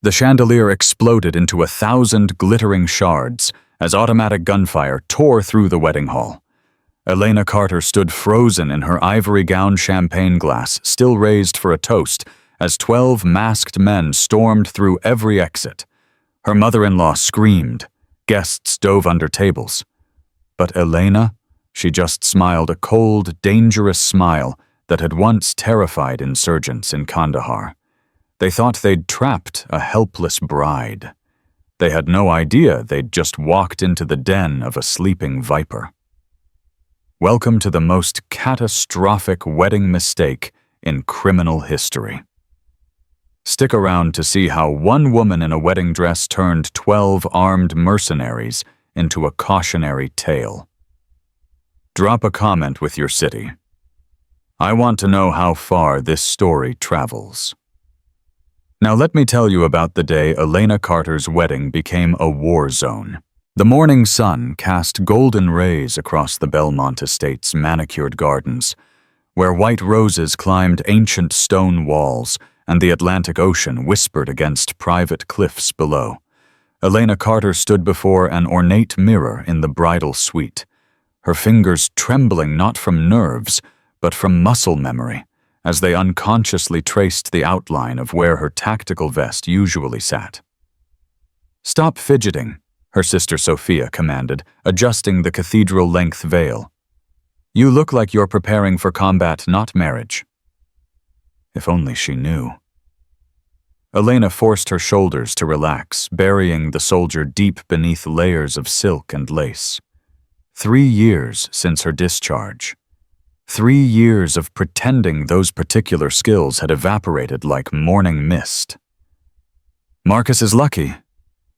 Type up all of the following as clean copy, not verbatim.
The chandelier exploded into 1,000 glittering shards as automatic gunfire tore through the wedding hall. Elena Carter stood frozen in her ivory gown champagne glass, still raised for a toast, as 12 masked men stormed through every exit. Her mother-in-law screamed. Guests dove under tables. But Elena, she just smiled a cold, dangerous smile that had once terrified insurgents in Kandahar. They thought they'd trapped a helpless bride. They had no idea they'd just walked into the den of a sleeping viper. Welcome to the most catastrophic wedding mistake in criminal history. Stick around to see how one woman in a wedding dress turned 12 armed mercenaries into a cautionary tale. Drop a comment with your city. I want to know how far this story travels. Now let me tell you about the day Elena Carter's wedding became a war zone. The morning sun cast golden rays across the Belmont Estate's manicured gardens, where white roses climbed ancient stone walls and the Atlantic Ocean whispered against private cliffs below. Elena Carter stood before an ornate mirror in the bridal suite, her fingers trembling not from nerves, but from muscle memory, as they unconsciously traced the outline of where her tactical vest usually sat. "Stop fidgeting," her sister Sophia commanded, adjusting the cathedral-length veil. "You look like you're preparing for combat, not marriage." If only she knew. Elena forced her shoulders to relax, burying the soldier deep beneath layers of silk and lace. 3 years since her discharge. 3 years of pretending those particular skills had evaporated like morning mist. "Marcus is lucky,"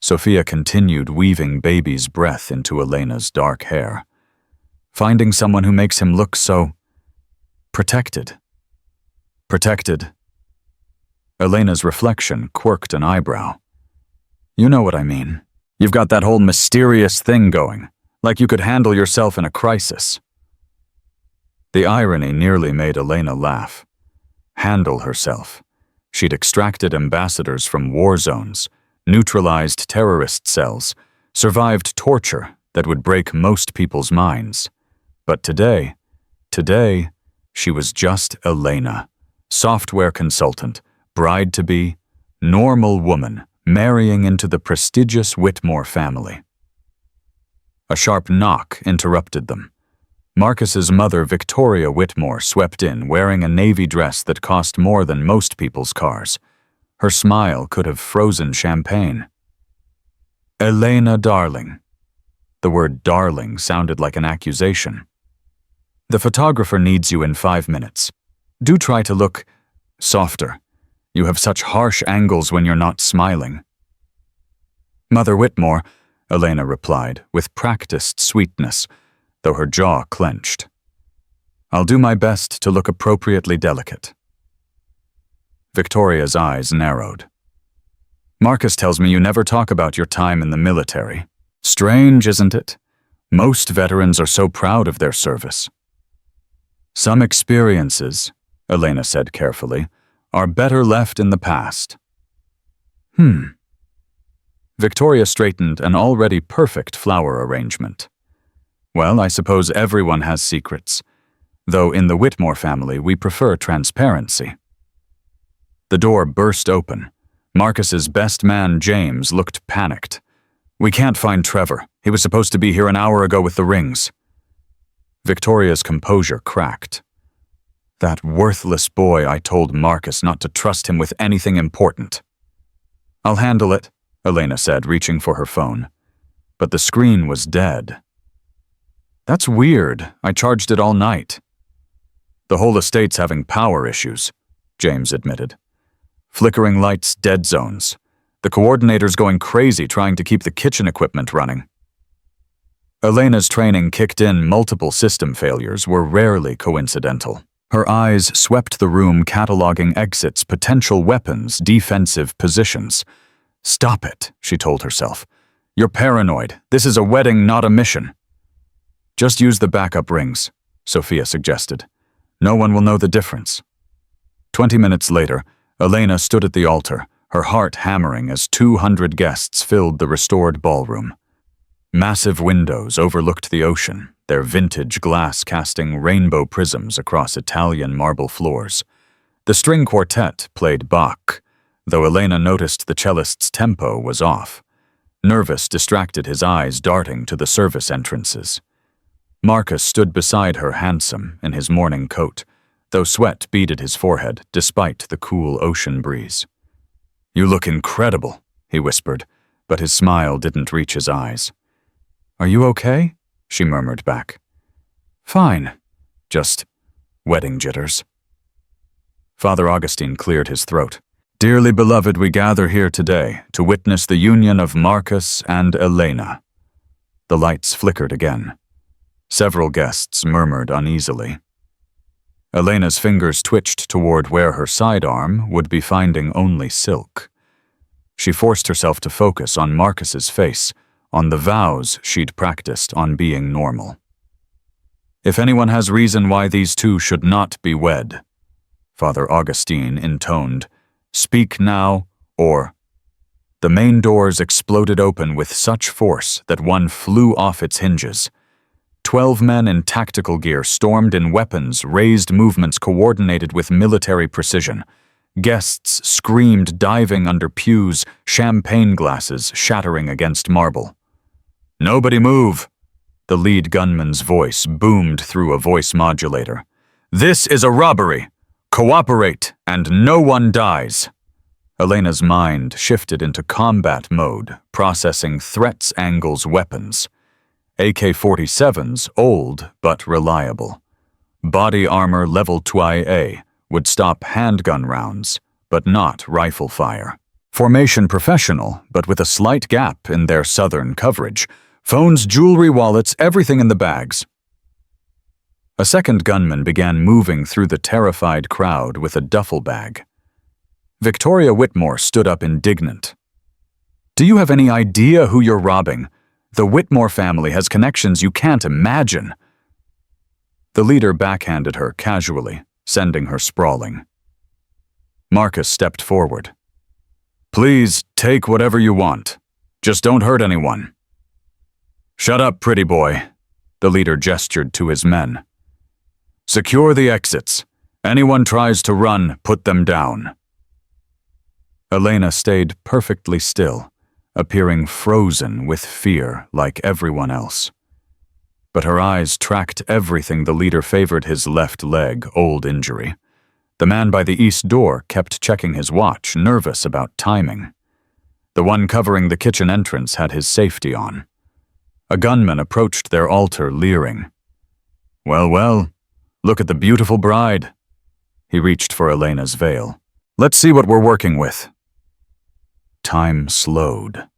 Sophia continued, weaving baby's breath into Elena's dark hair. "Finding someone who makes him look so protected." Protected. Elena's reflection quirked an eyebrow. "You know what I mean. You've got that whole mysterious thing going, like you could handle yourself in a crisis." The irony nearly made Elena laugh. Handle herself. She'd extracted ambassadors from war zones, neutralized terrorist cells, survived torture that would break most people's minds. But today, she was just Elena, software consultant, bride-to-be, normal woman, marrying into the prestigious Whitmore family. A sharp knock interrupted them. Marcus's mother, Victoria Whitmore, swept in, wearing a navy dress that cost more than most people's cars. Her smile could have frozen champagne. "Elena, darling." The word darling sounded like an accusation. "The photographer needs you in 5 minutes. Do try to look softer. You have such harsh angles when you're not smiling." "Mother Whitmore," Elena replied, with practiced sweetness, though her jaw clenched. "I'll do my best to look appropriately delicate." Victoria's eyes narrowed. "Marcus tells me you never talk about your time in the military. Strange, isn't it? Most veterans are so proud of their service." "Some experiences," Elena said carefully, "are better left in the past." Victoria straightened an already perfect flower arrangement. "Well, I suppose everyone has secrets, though in the Whitmore family we prefer transparency." The door burst open. Marcus's best man, James, looked panicked. "We can't find Trevor. He was supposed to be here an hour ago with the rings." Victoria's composure cracked. "That worthless boy, I told Marcus not to trust him with anything important." "I'll handle it," Elena said, reaching for her phone. But the screen was dead. "That's weird. I charged it all night." "The whole estate's having power issues," James admitted. "Flickering lights, dead zones. The coordinator's going crazy trying to keep the kitchen equipment running." Elena's training kicked in. Multiple system failures were rarely coincidental. Her eyes swept the room, cataloging exits, potential weapons, defensive positions. "Stop it," she told herself. "You're paranoid. This is a wedding, not a mission." "Just use the backup rings," Sophia suggested. "No one will know the difference." 20 minutes later, Elena stood at the altar, her heart hammering as 200 guests filled the restored ballroom. Massive windows overlooked the ocean, their vintage glass casting rainbow prisms across Italian marble floors. The string quartet played Bach, though Elena noticed the cellist's tempo was off. Nervous distracted his eyes darting to the service entrances. Marcus stood beside her, handsome in his morning coat, though sweat beaded his forehead despite the cool ocean breeze. "You look incredible," he whispered, but his smile didn't reach his eyes. "Are you okay?" she murmured back. "Fine. Just wedding jitters." Father Augustine cleared his throat. "Dearly beloved, we gather here today to witness the union of Marcus and Elena." The lights flickered again. Several guests murmured uneasily. Elena's fingers twitched toward where her sidearm would be finding only silk. She forced herself to focus on Marcus's face, on the vows she'd practiced on being normal. "If anyone has reason why these two should not be wed," Father Augustine intoned, "speak now, or—" The main doors exploded open with such force that one flew off its hinges. 12 men in tactical gear stormed in weapons, raised movements coordinated with military precision. Guests screamed, diving under pews, champagne glasses shattering against marble. "Nobody move!" The lead gunman's voice boomed through a voice modulator. "This is a robbery! Cooperate, and no one dies!" Elena's mind shifted into combat mode, processing threats, angles, weapons. AK-47s, old but reliable. Body armor level 2A would stop handgun rounds, but not rifle fire. Formation professional, but with a slight gap in their southern coverage. Phones, jewelry, wallets, everything in the bags. A second gunman began moving through the terrified crowd with a duffel bag. Victoria Whitmore stood up indignant. "Do you have any idea who you're robbing? The Whitmore family has connections you can't imagine." The leader backhanded her casually, sending her sprawling. Marcus stepped forward. "Please take whatever you want. Just don't hurt anyone." "Shut up, pretty boy," the leader gestured to his men. "Secure the exits. Anyone tries to run, put them down." Elena stayed perfectly still, appearing frozen with fear like everyone else. But her eyes tracked everything the leader favored: his left leg, old injury. The man by the east door kept checking his watch, nervous about timing. The one covering the kitchen entrance had his safety on. A gunman approached their altar, leering. "Well, well, look at the beautiful bride." He reached for Elena's veil. "Let's see what we're working with." Time slowed.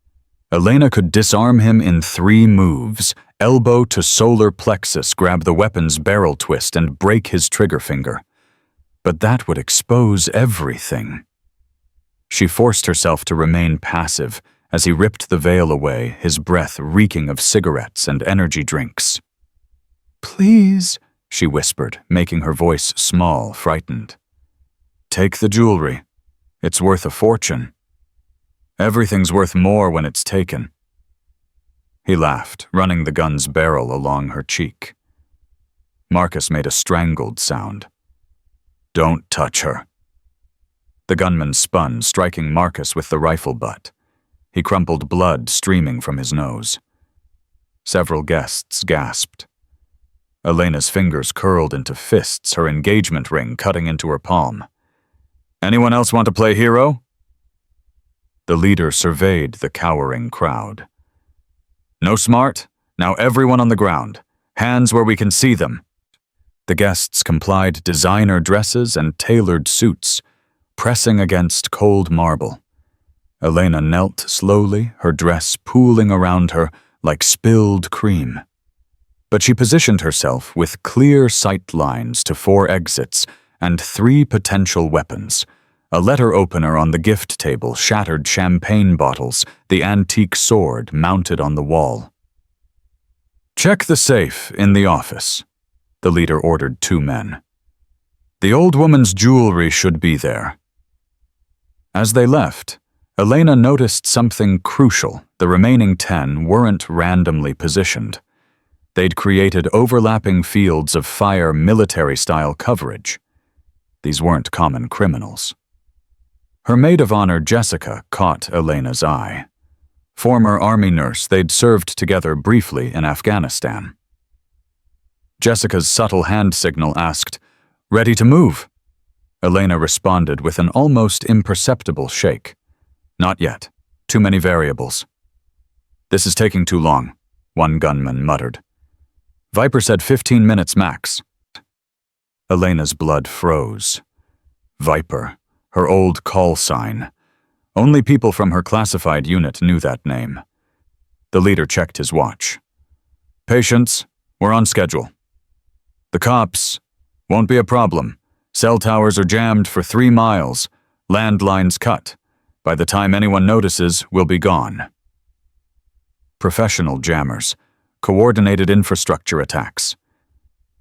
Elena could disarm him in 3 moves: elbow to solar plexus, grab the weapon's barrel twist, and break his trigger finger. But that would expose everything. She forced herself to remain passive as he ripped the veil away, his breath reeking of cigarettes and energy drinks. "Please," she whispered, making her voice small, frightened. "Take the jewelry. It's worth a fortune." "Everything's worth more when it's taken." He laughed, running the gun's barrel along her cheek. Marcus made a strangled sound. "Don't touch her." The gunman spun, striking Marcus with the rifle butt. He crumpled, blood streaming from his nose. Several guests gasped. Elena's fingers curled into fists, her engagement ring cutting into her palm. "Anyone else want to play hero?" The leader surveyed the cowering crowd. "No smart? Now everyone on the ground. Hands where we can see them." The guests complied, designer dresses and tailored suits, pressing against cold marble. Elena knelt slowly, her dress pooling around her like spilled cream. But she positioned herself with clear sight lines to 4 exits and 3 potential weapons: a letter opener on the gift table, shattered champagne bottles, the antique sword mounted on the wall. "Check the safe in the office," the leader ordered 2 men. "The old woman's jewelry should be there." As they left, Elena noticed something crucial. The remaining 10 weren't randomly positioned. They'd created overlapping fields of fire military-style coverage. These weren't common criminals. Her maid of honor, Jessica, caught Elena's eye. Former army nurse, they'd served together briefly in Afghanistan. Jessica's subtle hand signal asked, "Ready to move?" Elena responded with an almost imperceptible shake. "Not yet. Too many variables." "This is taking too long," one gunman muttered. "Viper said 15 minutes max." Elena's blood froze. Viper, her old call sign. Only people from her classified unit knew that name. The leader checked his watch. "Patience, we're on schedule." "The cops, won't be a problem. Cell towers are jammed for 3 miles. Landlines cut. By the time anyone notices, we'll be gone." Professional jammers. Coordinated infrastructure attacks.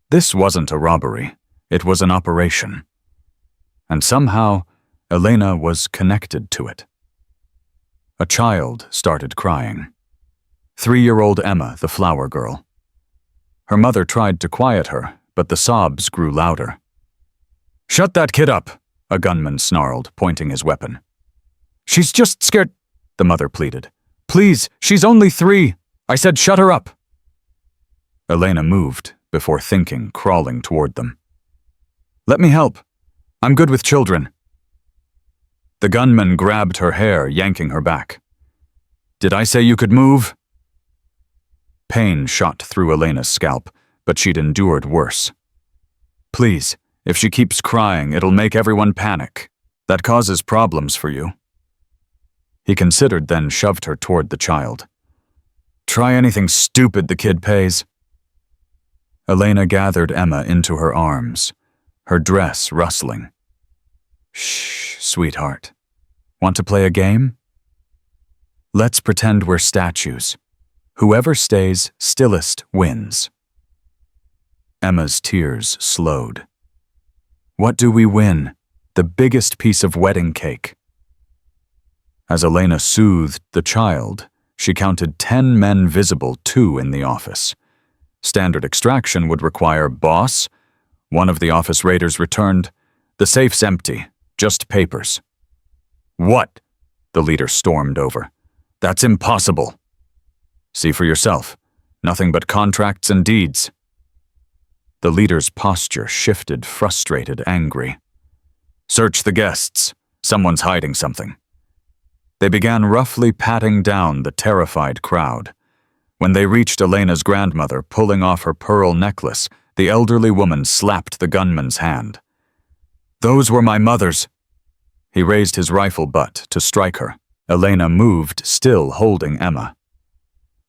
This wasn't a robbery. It was an operation. And somehow, Elena was connected to it. A child started crying. 3-year-old Emma, the flower girl. Her mother tried to quiet her, but the sobs grew louder. "Shut that kid up," a gunman snarled, pointing his weapon. "She's just scared," the mother pleaded. "Please, she's only 3. I said shut her up." Elena moved, before thinking, crawling toward them. "Let me help. I'm good with children." The gunman grabbed her hair, yanking her back. "Did I say you could move?" Pain shot through Elena's scalp, but she'd endured worse. "Please, if she keeps crying, it'll make everyone panic. That causes problems for you." He considered, then shoved her toward the child. "Try anything stupid, the kid pays." Elena gathered Emma into her arms, her dress rustling. "Shh, sweetheart. Want to play a game? Let's pretend we're statues. Whoever stays stillest wins." Emma's tears slowed. "What do we win? The biggest piece of wedding cake." As Elena soothed the child, she counted 10 men visible, 2 in the office. Standard extraction would require boss. One of the office raiders returned. "The safe's empty, just papers." "What?" the leader stormed over. "That's impossible." "See for yourself. Nothing but contracts and deeds." The leader's posture shifted, frustrated, angry. "Search the guests. Someone's hiding something." They began roughly patting down the terrified crowd. When they reached Elena's grandmother, pulling off her pearl necklace, the elderly woman slapped the gunman's hand. "Those were my mother's." He raised his rifle butt to strike her. Elena moved, still holding Emma.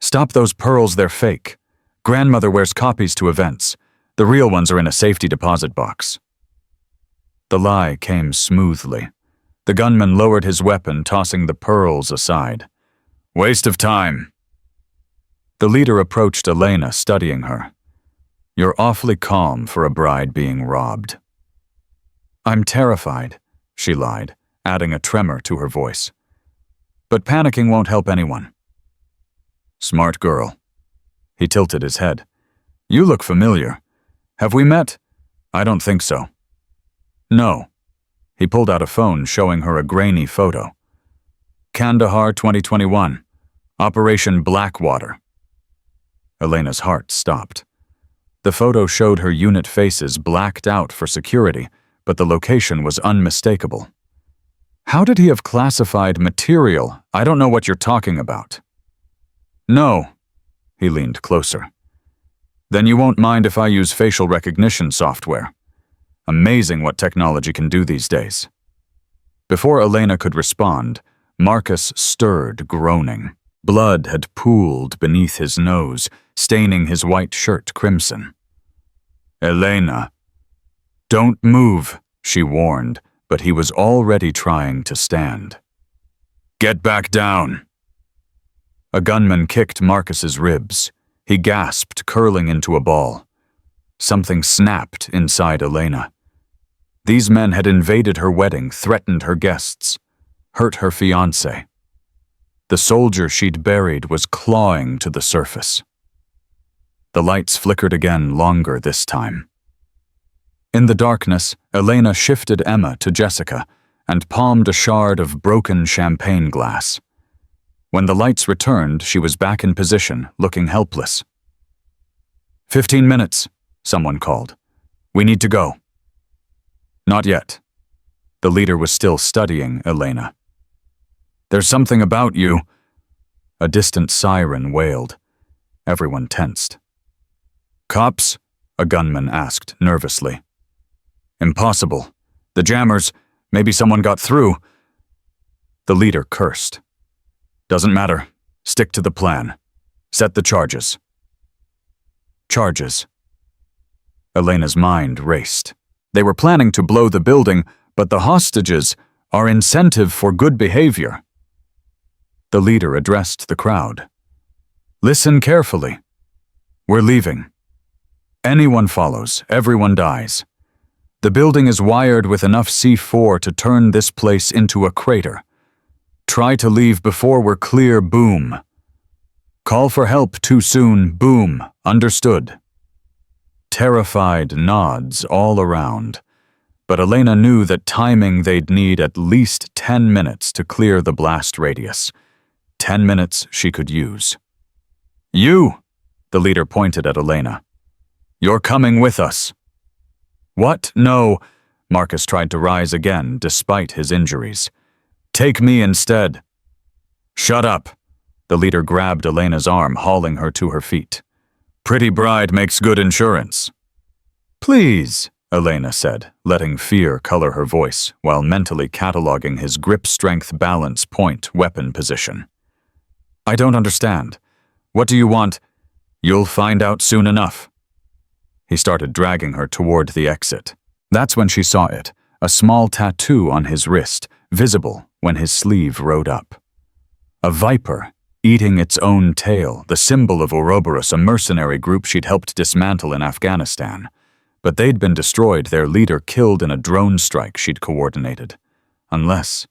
"Stop those pearls, they're fake. Grandmother wears copies to events. The real ones are in a safety deposit box." The lie came smoothly. The gunman lowered his weapon, tossing the pearls aside. "Waste of time." The leader approached Elena, studying her. "You're awfully calm for a bride being robbed." "I'm terrified," she lied, adding a tremor to her voice. "But panicking won't help anyone." "Smart girl." He tilted his head. "You look familiar. Have we met?" "I don't think so." "No." He pulled out a phone, showing her a grainy photo. "Kandahar 2021. Operation Blackwater." Elena's heart stopped. The photo showed her unit faces blacked out for security, but the location was unmistakable. "How did he have classified material? I don't know what you're talking about." "No." He leaned closer. "Then you won't mind if I use facial recognition software. Amazing what technology can do these days." Before Elena could respond, Marcus stirred, groaning. Blood had pooled beneath his nose, staining his white shirt crimson. "Elena." "Don't move," she warned, but he was already trying to stand. "Get back down." A gunman kicked Marcus's ribs. He gasped, curling into a ball. Something snapped inside Elena. These men had invaded her wedding, threatened her guests. hurt her fiancé. The soldier she'd buried was clawing to the surface. The lights flickered again, longer this time. In the darkness, Elena shifted Emma to Jessica and palmed a shard of broken champagne glass. When the lights returned, she was back in position, looking helpless. 15 minutes, someone called. We need to go. Not yet. The leader was still studying Elena. There's something about you. A distant siren wailed. Everyone tensed. Cops? A gunman asked nervously. Impossible. The jammers. Maybe someone got through. The leader cursed. Doesn't matter. Stick to the plan. Set the charges. Charges. Elena's mind raced. They were planning to blow the building, but the hostages are incentive for good behavior. The leader addressed the crowd. Listen carefully. We're leaving. Anyone follows, everyone dies. The building is wired with enough C4 to turn this place into a crater. Try to leave before we're clear, boom. Call for help too soon, boom, understood. Terrified nods all around, but Elena knew that timing they'd need at least 10 minutes to clear the blast radius. 10 minutes she could use. You, the leader pointed at Elena. You're coming with us. What? No. Marcus tried to rise again, despite his injuries. Take me instead. Shut up. The leader grabbed Elena's arm, hauling her to her feet. Pretty bride makes good insurance. Please, Elena said, letting fear color her voice, while mentally cataloging his grip strength balance point weapon position. I don't understand. What do you want? You'll find out soon enough. He started dragging her toward the exit. That's when she saw it, a small tattoo on his wrist, visible when his sleeve rode up. A viper, eating its own tail, the symbol of Ouroboros, a mercenary group she'd helped dismantle in Afghanistan. But they'd been destroyed, their leader killed in a drone strike she'd coordinated. Unless...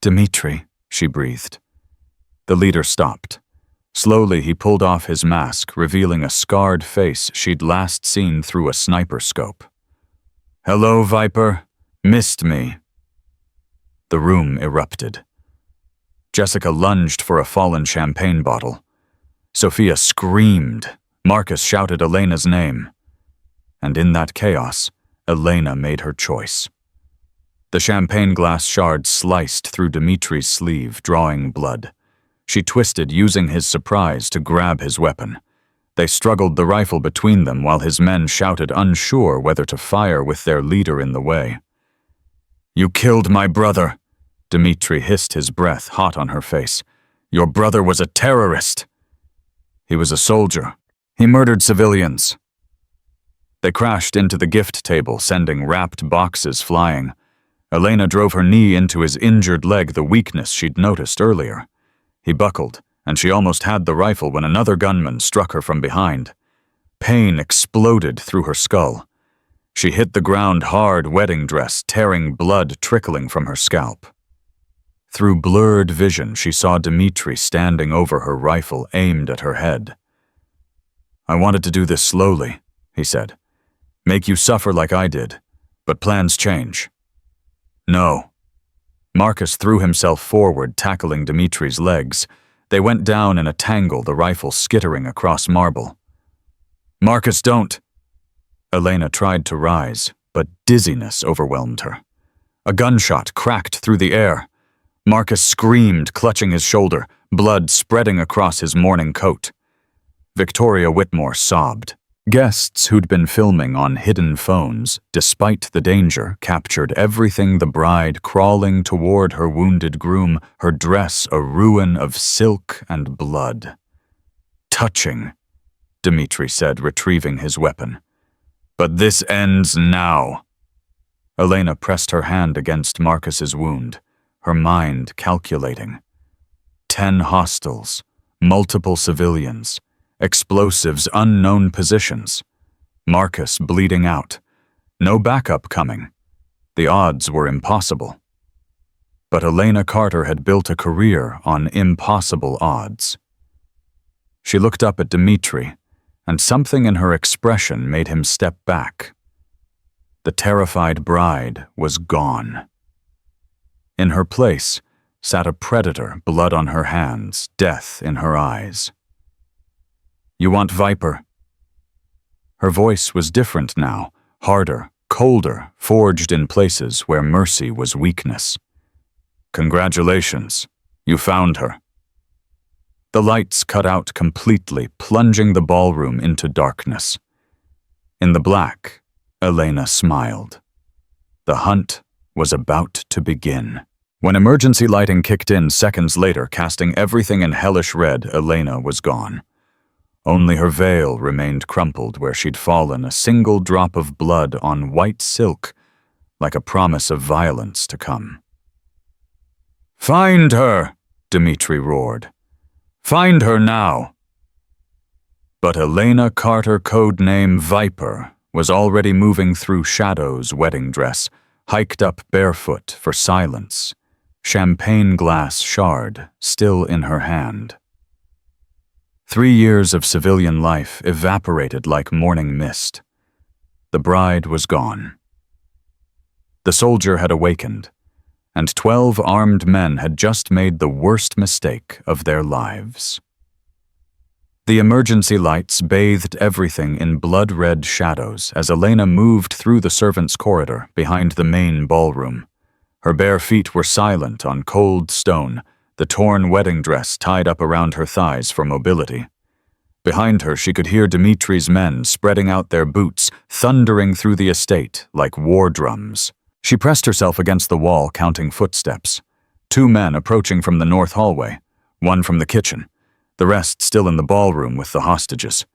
Dmitri, she breathed. The leader stopped. Slowly he pulled off his mask, revealing a scarred face she'd last seen through a sniper scope. Hello, Viper. Missed me. The room erupted. Jessica lunged for a fallen champagne bottle. Sophia screamed. Marcus shouted Elena's name. And in that chaos, Elena made her choice. The champagne glass shard sliced through Dmitri's sleeve, drawing blood. She twisted, using his surprise to grab his weapon. They struggled the rifle between them while his men shouted, unsure whether to fire with their leader in the way. You killed my brother, Dmitri hissed, his breath hot on her face. Your brother was a terrorist. He was a soldier. He murdered civilians. They crashed into the gift table, sending wrapped boxes flying. Elena drove her knee into his injured leg, the weakness she'd noticed earlier. He buckled, and she almost had the rifle when another gunman struck her from behind. Pain exploded through her skull. She hit the ground hard, wedding dress, tearing blood trickling from her scalp. Through blurred vision, she saw Dmitri standing over her rifle, aimed at her head. I wanted to do this slowly, he said. Make you suffer like I did, but plans change. No. Marcus threw himself forward, tackling Dmitri's legs. They went down in a tangle, the rifle skittering across marble. Marcus, don't! Elena tried to rise, but dizziness overwhelmed her. A gunshot cracked through the air. Marcus screamed, clutching his shoulder, blood spreading across his morning coat. Victoria Whitmore sobbed. Guests who'd been filming on hidden phones, despite the danger, captured everything: the bride crawling toward her wounded groom, her dress a ruin of silk and blood. Touching, Dmitri said, retrieving his weapon. But this ends now. Elena pressed her hand against Marcus's wound, her mind calculating. 10 hostiles, multiple civilians, explosives, unknown positions. Marcus bleeding out. No backup coming. The odds were impossible. But Elena Carter had built a career on impossible odds. She looked up at Dmitri, and something in her expression made him step back. The terrified bride was gone. In her place sat a predator, blood on her hands, death in her eyes. "You want Viper?" Her voice was different now, harder, colder, forged in places where mercy was weakness. "Congratulations, you found her." The lights cut out completely, plunging the ballroom into darkness. In the black, Elena smiled. The hunt was about to begin. When emergency lighting kicked in seconds later, casting everything in hellish red, Elena was gone. Only her veil remained crumpled where she'd fallen, a single drop of blood on white silk, like a promise of violence to come. "Find her!" Dmitri roared. "Find her now!" But Elena Carter, codename Viper, was already moving through Shadow's wedding dress, hiked up barefoot for silence, champagne glass shard still in her hand. 3 years of civilian life evaporated like morning mist. The bride was gone. The soldier had awakened, and 12 armed men had just made the worst mistake of their lives. The emergency lights bathed everything in blood-red shadows as Elena moved through the servants' corridor behind the main ballroom. Her bare feet were silent on cold stone, the torn wedding dress tied up around her thighs for mobility. Behind her, she could hear Dmitri's men spreading out their boots, thundering through the estate like war drums. She pressed herself against the wall, counting footsteps. 2 men approaching from the north hallway, 1 from the kitchen, the rest still in the ballroom with the hostages.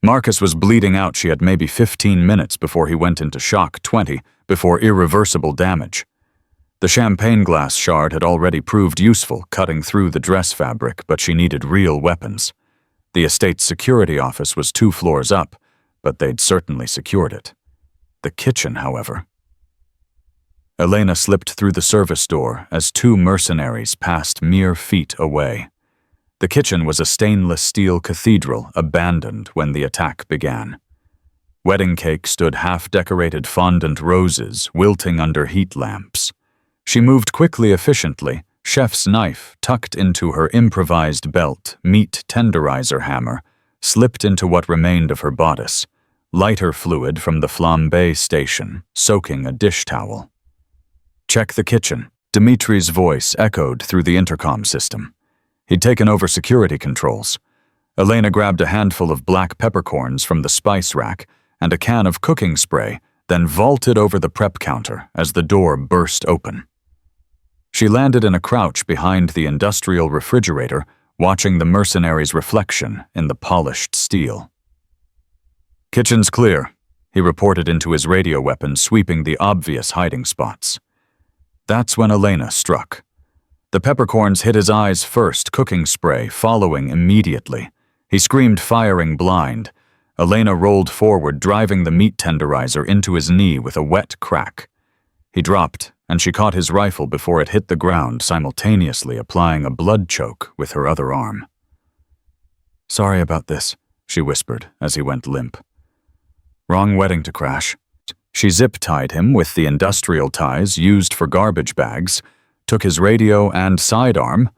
Marcus was bleeding out. She had maybe 15 minutes before he went into shock, 20 before irreversible damage. The champagne glass shard had already proved useful, cutting through the dress fabric, but she needed real weapons. The estate's security office was 2 floors up, but they'd certainly secured it. The kitchen, however. Elena slipped through the service door as 2 mercenaries passed mere feet away. The kitchen was a stainless steel cathedral abandoned when the attack began. Wedding cake stood half-decorated fondant roses wilting under heat lamps. She moved quickly, efficiently, chef's knife tucked into her improvised belt, meat tenderizer hammer, slipped into what remained of her bodice, lighter fluid from the flambe station, soaking a dish towel. "Check the kitchen." Dmitri's voice echoed through the intercom system. He'd taken over security controls. Elena grabbed a handful of black peppercorns from the spice rack and a can of cooking spray, then vaulted over the prep counter as the door burst open. She landed in a crouch behind the industrial refrigerator, watching the mercenary's reflection in the polished steel. "Kitchen's clear," he reported into his radio weapon, sweeping the obvious hiding spots. That's when Elena struck. The peppercorns hit his eyes first, cooking spray following immediately. He screamed, firing blind. Elena rolled forward, driving the meat tenderizer into his knee with a wet crack. He dropped, and she caught his rifle before it hit the ground, simultaneously applying a blood choke with her other arm. "Sorry about this," she whispered as he went limp. "Wrong wedding to crash." She zip-tied him with the industrial ties used for garbage bags, took his radio and sidearm,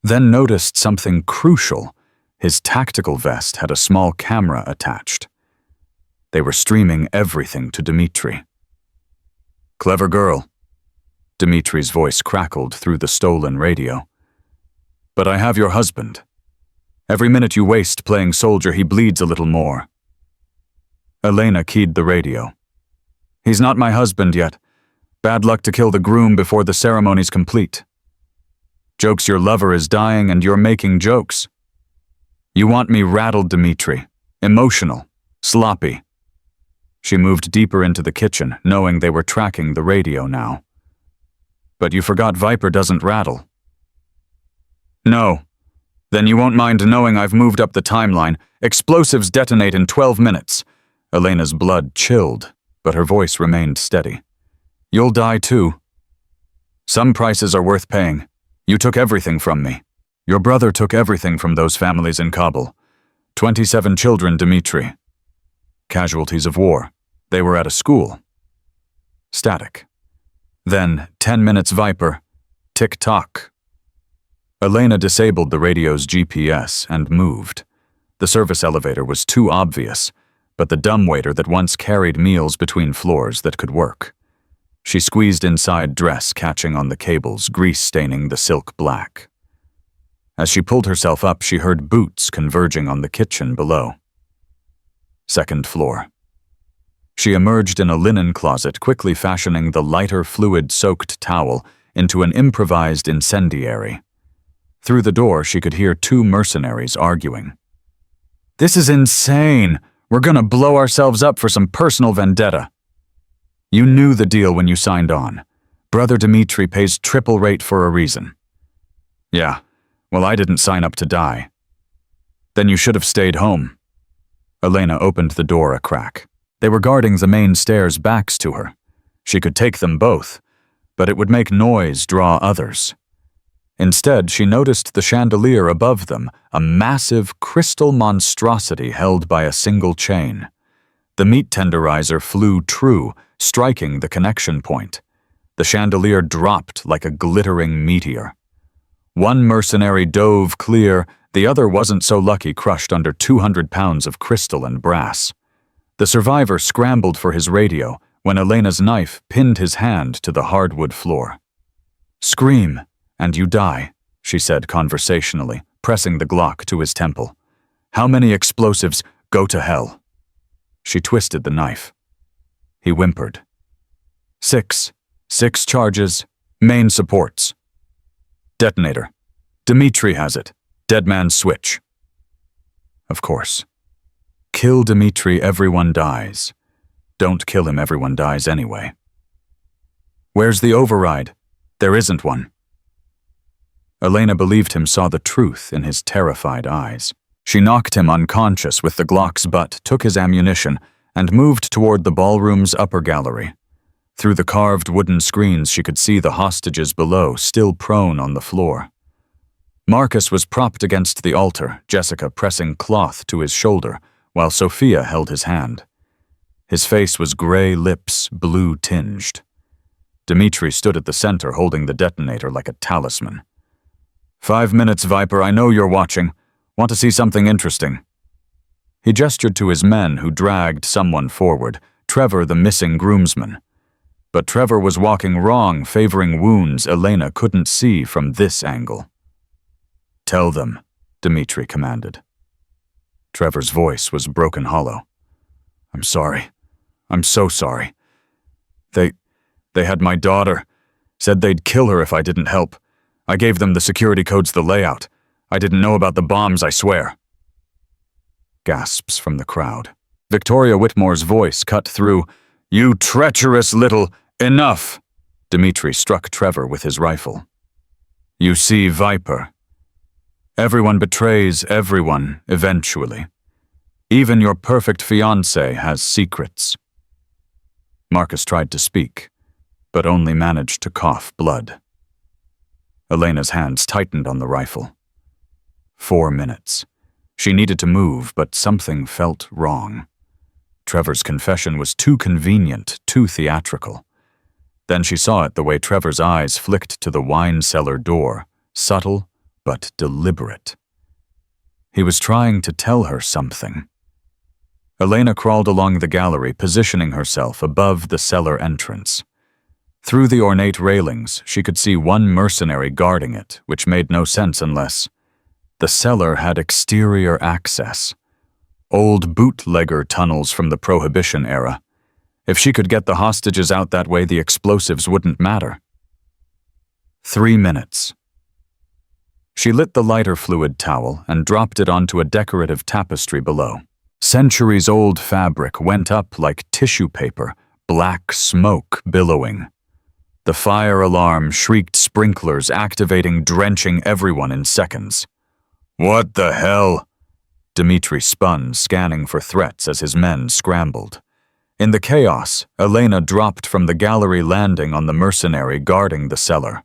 then noticed something crucial. His tactical vest had a small camera attached. They were streaming everything to Dmitri. "Clever girl." Dmitri's voice crackled through the stolen radio. "But I have your husband. Every minute you waste playing soldier, he bleeds a little more." Elena keyed the radio. "He's not my husband yet. Bad luck to kill the groom before the ceremony's complete. Jokes your lover is dying and you're making jokes. You want me rattled, Dmitri. Emotional. Sloppy." She moved deeper into the kitchen, knowing they were tracking the radio now. "But you forgot Viper doesn't rattle." "No. Then you won't mind knowing I've moved up the timeline. Explosives detonate in 12 minutes. Elena's blood chilled, but her voice remained steady. "You'll die too." Some prices are worth paying. You took everything from me. Your brother took everything from those families in Kabul. 27 children, Dmitri. Casualties of war. They were at a school. Static. Then, 10 minutes Viper. Tick-tock. Elena disabled the radio's GPS and moved. The service elevator was too obvious, but the dumbwaiter that once carried meals between floors that could work. She squeezed inside dress, catching on the cables, grease staining the silk black. As she pulled herself up, she heard boots converging on the kitchen below. Second floor. She emerged in a linen closet, quickly fashioning the lighter fluid-soaked towel into an improvised incendiary. Through the door, she could hear two mercenaries arguing. "This is insane! We're gonna blow ourselves up for some personal vendetta." "You knew the deal when you signed on. Brother Dmitri pays triple rate for a reason." "Yeah, well, I didn't sign up to die." "Then you should have stayed home." Elena opened the door a crack. They were guarding the main stairs' backs to her. She could take them both, but it would make noise draw others. Instead, she noticed the chandelier above them, a massive crystal monstrosity held by a single chain. The meat tenderizer flew true, striking the connection point. The chandelier dropped like a glittering meteor. One mercenary dove clear, the other wasn't so lucky, crushed under 200 pounds of crystal and brass. The survivor scrambled for his radio when Elena's knife pinned his hand to the hardwood floor. "Scream, and you die," she said conversationally, pressing the Glock to his temple. "How many explosives? Go to hell." She twisted the knife. He whimpered. Six charges, main supports. Detonator. Dmitri has it. Dead man's switch." Of course. Kill Dmitri, everyone dies. Don't kill him, everyone dies anyway. "Where's the override?" "There isn't one." Elena believed him saw the truth in his terrified eyes. She knocked him unconscious with the Glock's butt, took his ammunition, and moved toward the ballroom's upper gallery. Through the carved wooden screens, she could see the hostages below, still prone on the floor. Marcus was propped against the altar, Jessica pressing cloth to his shoulder, while Sophia held his hand. His face was gray lips, blue-tinged. Dmitri stood at the center, holding the detonator like a talisman. 5 minutes, Viper, I know you're watching. Want to see something interesting?" He gestured to his men, who dragged someone forward, Trevor, the missing groomsman. But Trevor was walking wrong, favoring wounds Elena couldn't see from this angle. "Tell them," Dmitri commanded. Trevor's voice was broken hollow. "I'm sorry. I'm so sorry. They had my daughter. Said they'd kill her if I didn't help. I gave them the security codes, the layout. I didn't know about the bombs, I swear." Gasps from the crowd. Victoria Whitmore's voice cut through. "You treacherous little— Enough!" Dmitri struck Trevor with his rifle. "You see, Viper. Everyone betrays everyone, eventually. Even your perfect fiancé has secrets." Marcus tried to speak, but only managed to cough blood. Elena's hands tightened on the rifle. 4 minutes. She needed to move, but something felt wrong. Trevor's confession was too convenient, too theatrical. Then she saw it the way Trevor's eyes flicked to the wine cellar door, subtle but deliberate. He was trying to tell her something. Elena crawled along the gallery, positioning herself above the cellar entrance. Through the ornate railings, she could see one mercenary guarding it, which made no sense unless the cellar had exterior access. Old bootlegger tunnels from the Prohibition era. If she could get the hostages out that way, the explosives wouldn't matter. 3 minutes. She lit the lighter fluid towel and dropped it onto a decorative tapestry below. Centuries-old fabric went up like tissue paper, black smoke billowing. The fire alarm shrieked, sprinklers activating, drenching everyone in seconds. "What the hell?" Dmitri spun, scanning for threats as his men scrambled. In the chaos, Elena dropped from the gallery landing on the mercenary guarding the cellar.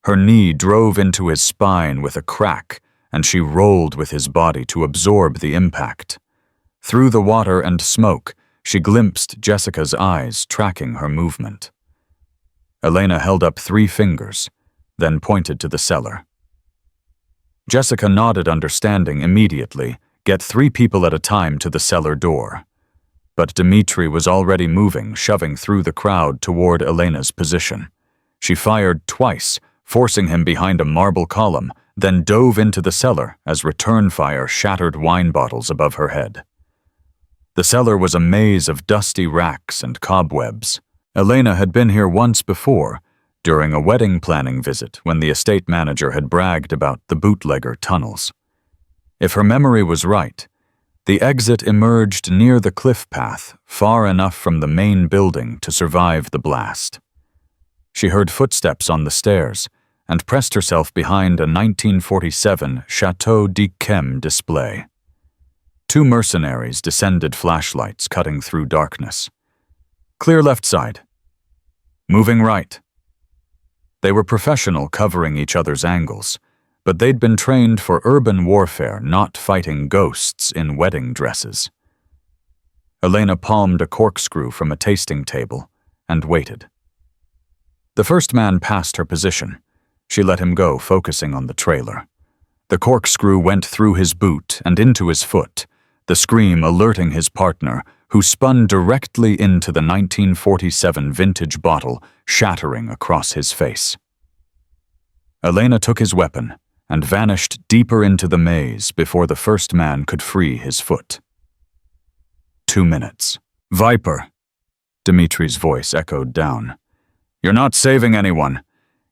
Her knee drove into his spine with a crack, and she rolled with his body to absorb the impact. Through the water and smoke, she glimpsed Jessica's eyes tracking her movement. Elena held up 3 fingers, then pointed to the cellar. Jessica nodded understanding immediately. Get 3 people at a time to the cellar door. But Dmitri was already moving, shoving through the crowd toward Elena's position. She fired twice, forcing him behind a marble column, then dove into the cellar as return fire shattered wine bottles above her head. The cellar was a maze of dusty racks and cobwebs. Elena had been here once before, during a wedding planning visit when the estate manager had bragged about the bootlegger tunnels. If her memory was right, the exit emerged near the cliff path, far enough from the main building to survive the blast. She heard footsteps on the stairs and pressed herself behind a 1947 Chateau d'Yquem display. 2 mercenaries descended, flashlights cutting through darkness. Clear left side. Moving right. They were professional, covering each other's angles, but they'd been trained for urban warfare, not fighting ghosts in wedding dresses. Elena palmed a corkscrew from a tasting table and waited. The first man passed her position. She let him go, focusing on the trailer. The corkscrew went through his boot and into his foot, the scream alerting his partner, who spun directly into the 1947 vintage bottle, shattering across his face. Elena took his weapon and vanished deeper into the maze before the first man could free his foot. 2 minutes. Viper, Dimitri's voice echoed down. You're not saving anyone.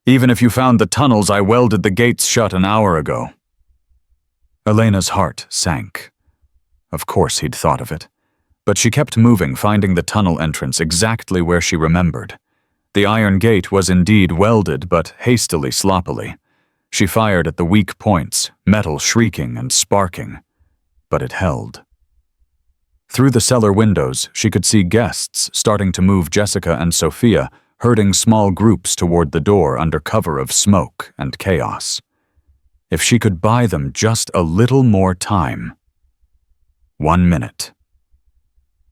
Even if you found the tunnels, I welded the gates shut an hour ago. Elena's heart sank. Of course he'd thought of it. But she kept moving, finding the tunnel entrance exactly where she remembered. The iron gate was indeed welded, but hastily, sloppily. She fired at the weak points, metal shrieking and sparking. But it held. Through the cellar windows, she could see guests starting to move Jessica and Sophia, herding small groups toward the door under cover of smoke and chaos. If she could buy them just a little more time. 1 minute.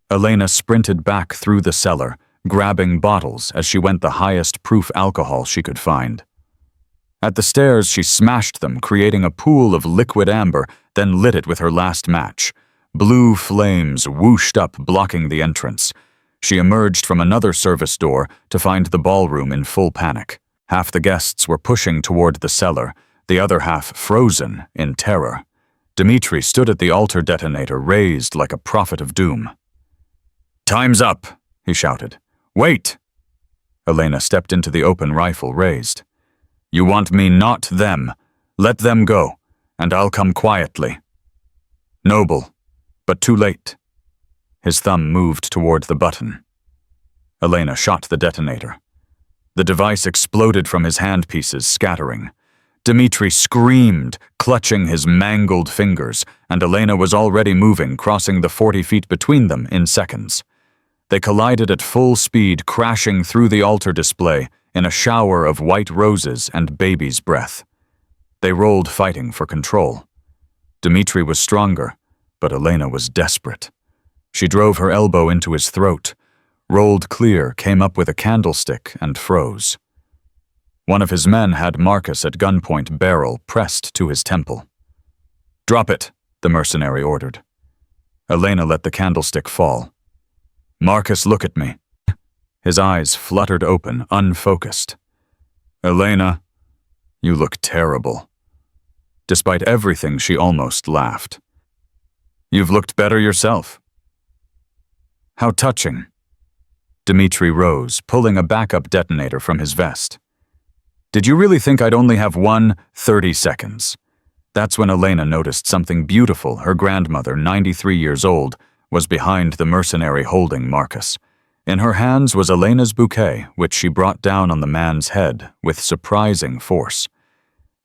Elena sprinted back through the cellar, grabbing bottles as she went the highest proof alcohol she could find. At the stairs, she smashed them, creating a pool of liquid amber, then lit it with her last match. Blue flames whooshed up, blocking the entrance. She emerged from another service door to find the ballroom in full panic. Half the guests were pushing toward the cellar, the other half frozen in terror. Dmitri stood at the altar detonator, raised like a prophet of doom. Time's up, he shouted. Wait! Elena stepped into the open, rifle raised. You want me, not them. Let them go, and I'll come quietly. Noble, but too late. His thumb moved toward the button. Elena shot the detonator. The device exploded from his handpieces, scattering. Dmitri screamed, clutching his mangled fingers, and Elena was already moving, crossing the 40 feet between them in seconds. They collided at full speed, crashing through the altar display in a shower of white roses and baby's breath. They rolled, fighting for control. Dmitri was stronger, but Elena was desperate. She drove her elbow into his throat, rolled clear, came up with a candlestick, and froze. One of his men had Marcus at gunpoint, barrel pressed to his temple. Drop it, the mercenary ordered. Elena let the candlestick fall. Marcus, look at me. His eyes fluttered open, unfocused. Elena, you look terrible. Despite everything, she almost laughed. You've looked better yourself. How touching. Dmitri rose, pulling a backup detonator from his vest. Did you really think I'd only have 30 seconds? That's when Elena noticed something beautiful. Her grandmother, 93 years old, was behind the mercenary holding Marcus. In her hands was Elena's bouquet, which she brought down on the man's head with surprising force.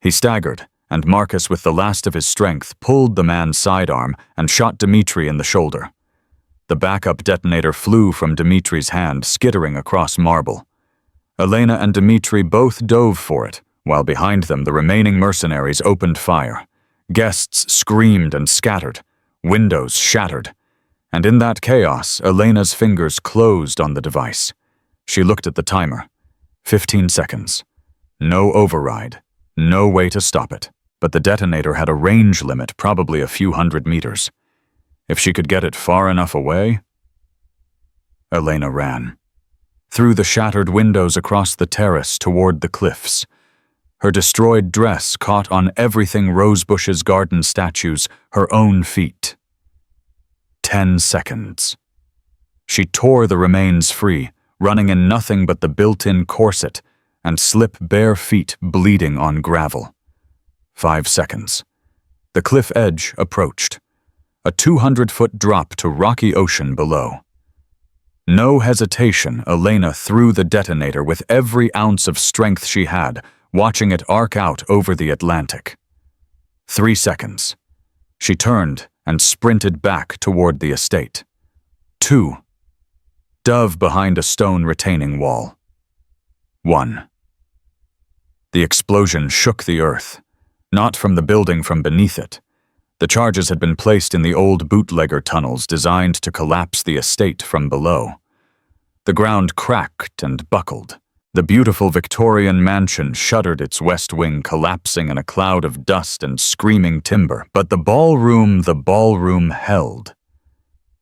He staggered, and Marcus, with the last of his strength, pulled the man's sidearm and shot Dmitri in the shoulder. The backup detonator flew from Dimitri's hand, skittering across marble. Elena and Dimitri both dove for it, while behind them the remaining mercenaries opened fire. Guests screamed and scattered, windows shattered, and in that chaos, Elena's fingers closed on the device. She looked at the timer. 15 seconds. No override. No way to stop it. But the detonator had a range limit, probably a few hundred meters. If she could get it far enough away... Elena ran. Through the shattered windows across the terrace toward the cliffs. Her destroyed dress caught on everything Rosebush's garden statues, her own feet. 10 seconds. She tore the remains free, running in nothing but the built-in corset, and slip bare feet bleeding on gravel. 5 seconds. The cliff edge approached. A 200-foot drop to rocky ocean below. No hesitation, Elena threw the detonator with every ounce of strength she had, watching it arc out over the Atlantic. 3 seconds. She turned and sprinted back toward the estate. 2. Dove behind a stone retaining wall. 1. The explosion shook the earth, not from the building from beneath it. The charges had been placed in the old bootlegger tunnels designed to collapse the estate from below. The ground cracked and buckled. The beautiful Victorian mansion shuddered, its west wing collapsing in a cloud of dust and screaming timber, but the ballroom held.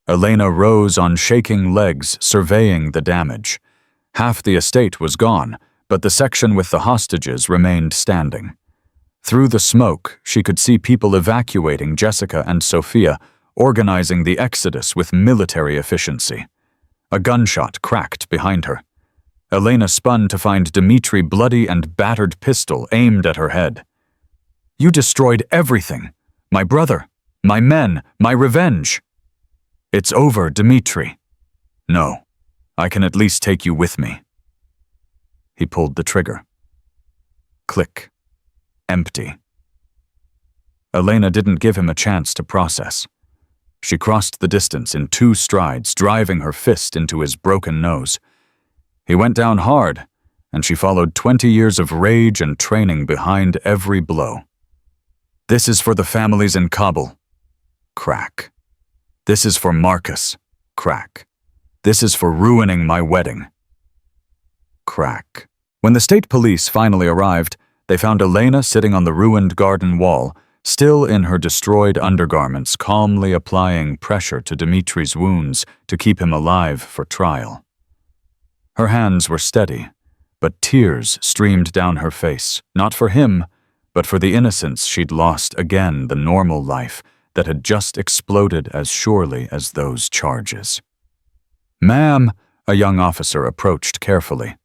Elena rose on shaking legs, surveying the damage. Half the estate was gone, but the section with the hostages remained standing. Through the smoke, she could see people evacuating Jessica and Sophia, organizing the exodus with military efficiency. A gunshot cracked behind her. Elena spun to find Dimitri bloody and battered pistol aimed at her head. "You destroyed everything. My brother, my men, my revenge." "It's over, Dimitri." "No, I can at least take you with me." He pulled the trigger. Click. Empty. Elena didn't give him a chance to process. She crossed the distance in 2 strides, driving her fist into his broken nose. He went down hard, and she followed 20 years of rage and training behind every blow. "This is for the families in Kabul." Crack. "This is for Marcus." Crack. "This is for ruining my wedding." Crack. When the state police finally arrived, they found Elena sitting on the ruined garden wall, still in her destroyed undergarments, calmly applying pressure to Dimitri's wounds to keep him alive for trial. Her hands were steady, but tears streamed down her face, not for him, but for the innocence she'd lost again, the normal life that had just exploded as surely as those charges. "Ma'am," a young officer approached carefully.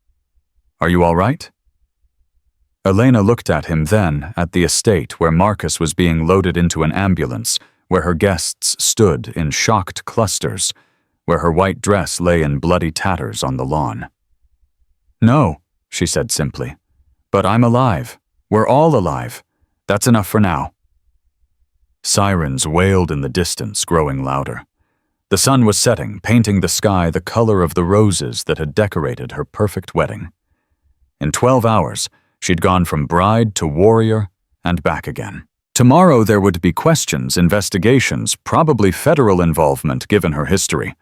"Are you all right?" Elena looked at him, then at the estate where Marcus was being loaded into an ambulance, where her guests stood in shocked clusters, where her white dress lay in bloody tatters on the lawn. "No," she said simply, "but I'm alive. We're all alive. That's enough for now." Sirens wailed in the distance, growing louder. The sun was setting, painting the sky the color of the roses that had decorated her perfect wedding. In 12 hours, she'd gone from bride to warrior and back again. Tomorrow there would be questions, investigations, probably federal involvement given her history.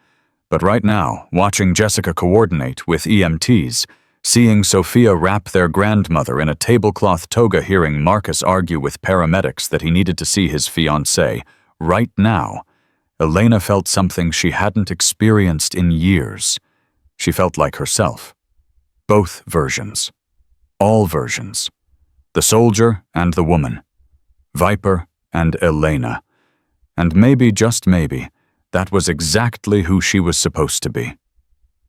But right now, watching Jessica coordinate with EMTs, seeing Sophia wrap their grandmother in a tablecloth toga, hearing Marcus argue with paramedics that he needed to see his fiancée, right now, Elena felt something she hadn't experienced in years. She felt like herself. Both versions. All versions. The soldier and the woman. Viper and Elena. And maybe, just maybe, that was exactly who she was supposed to be.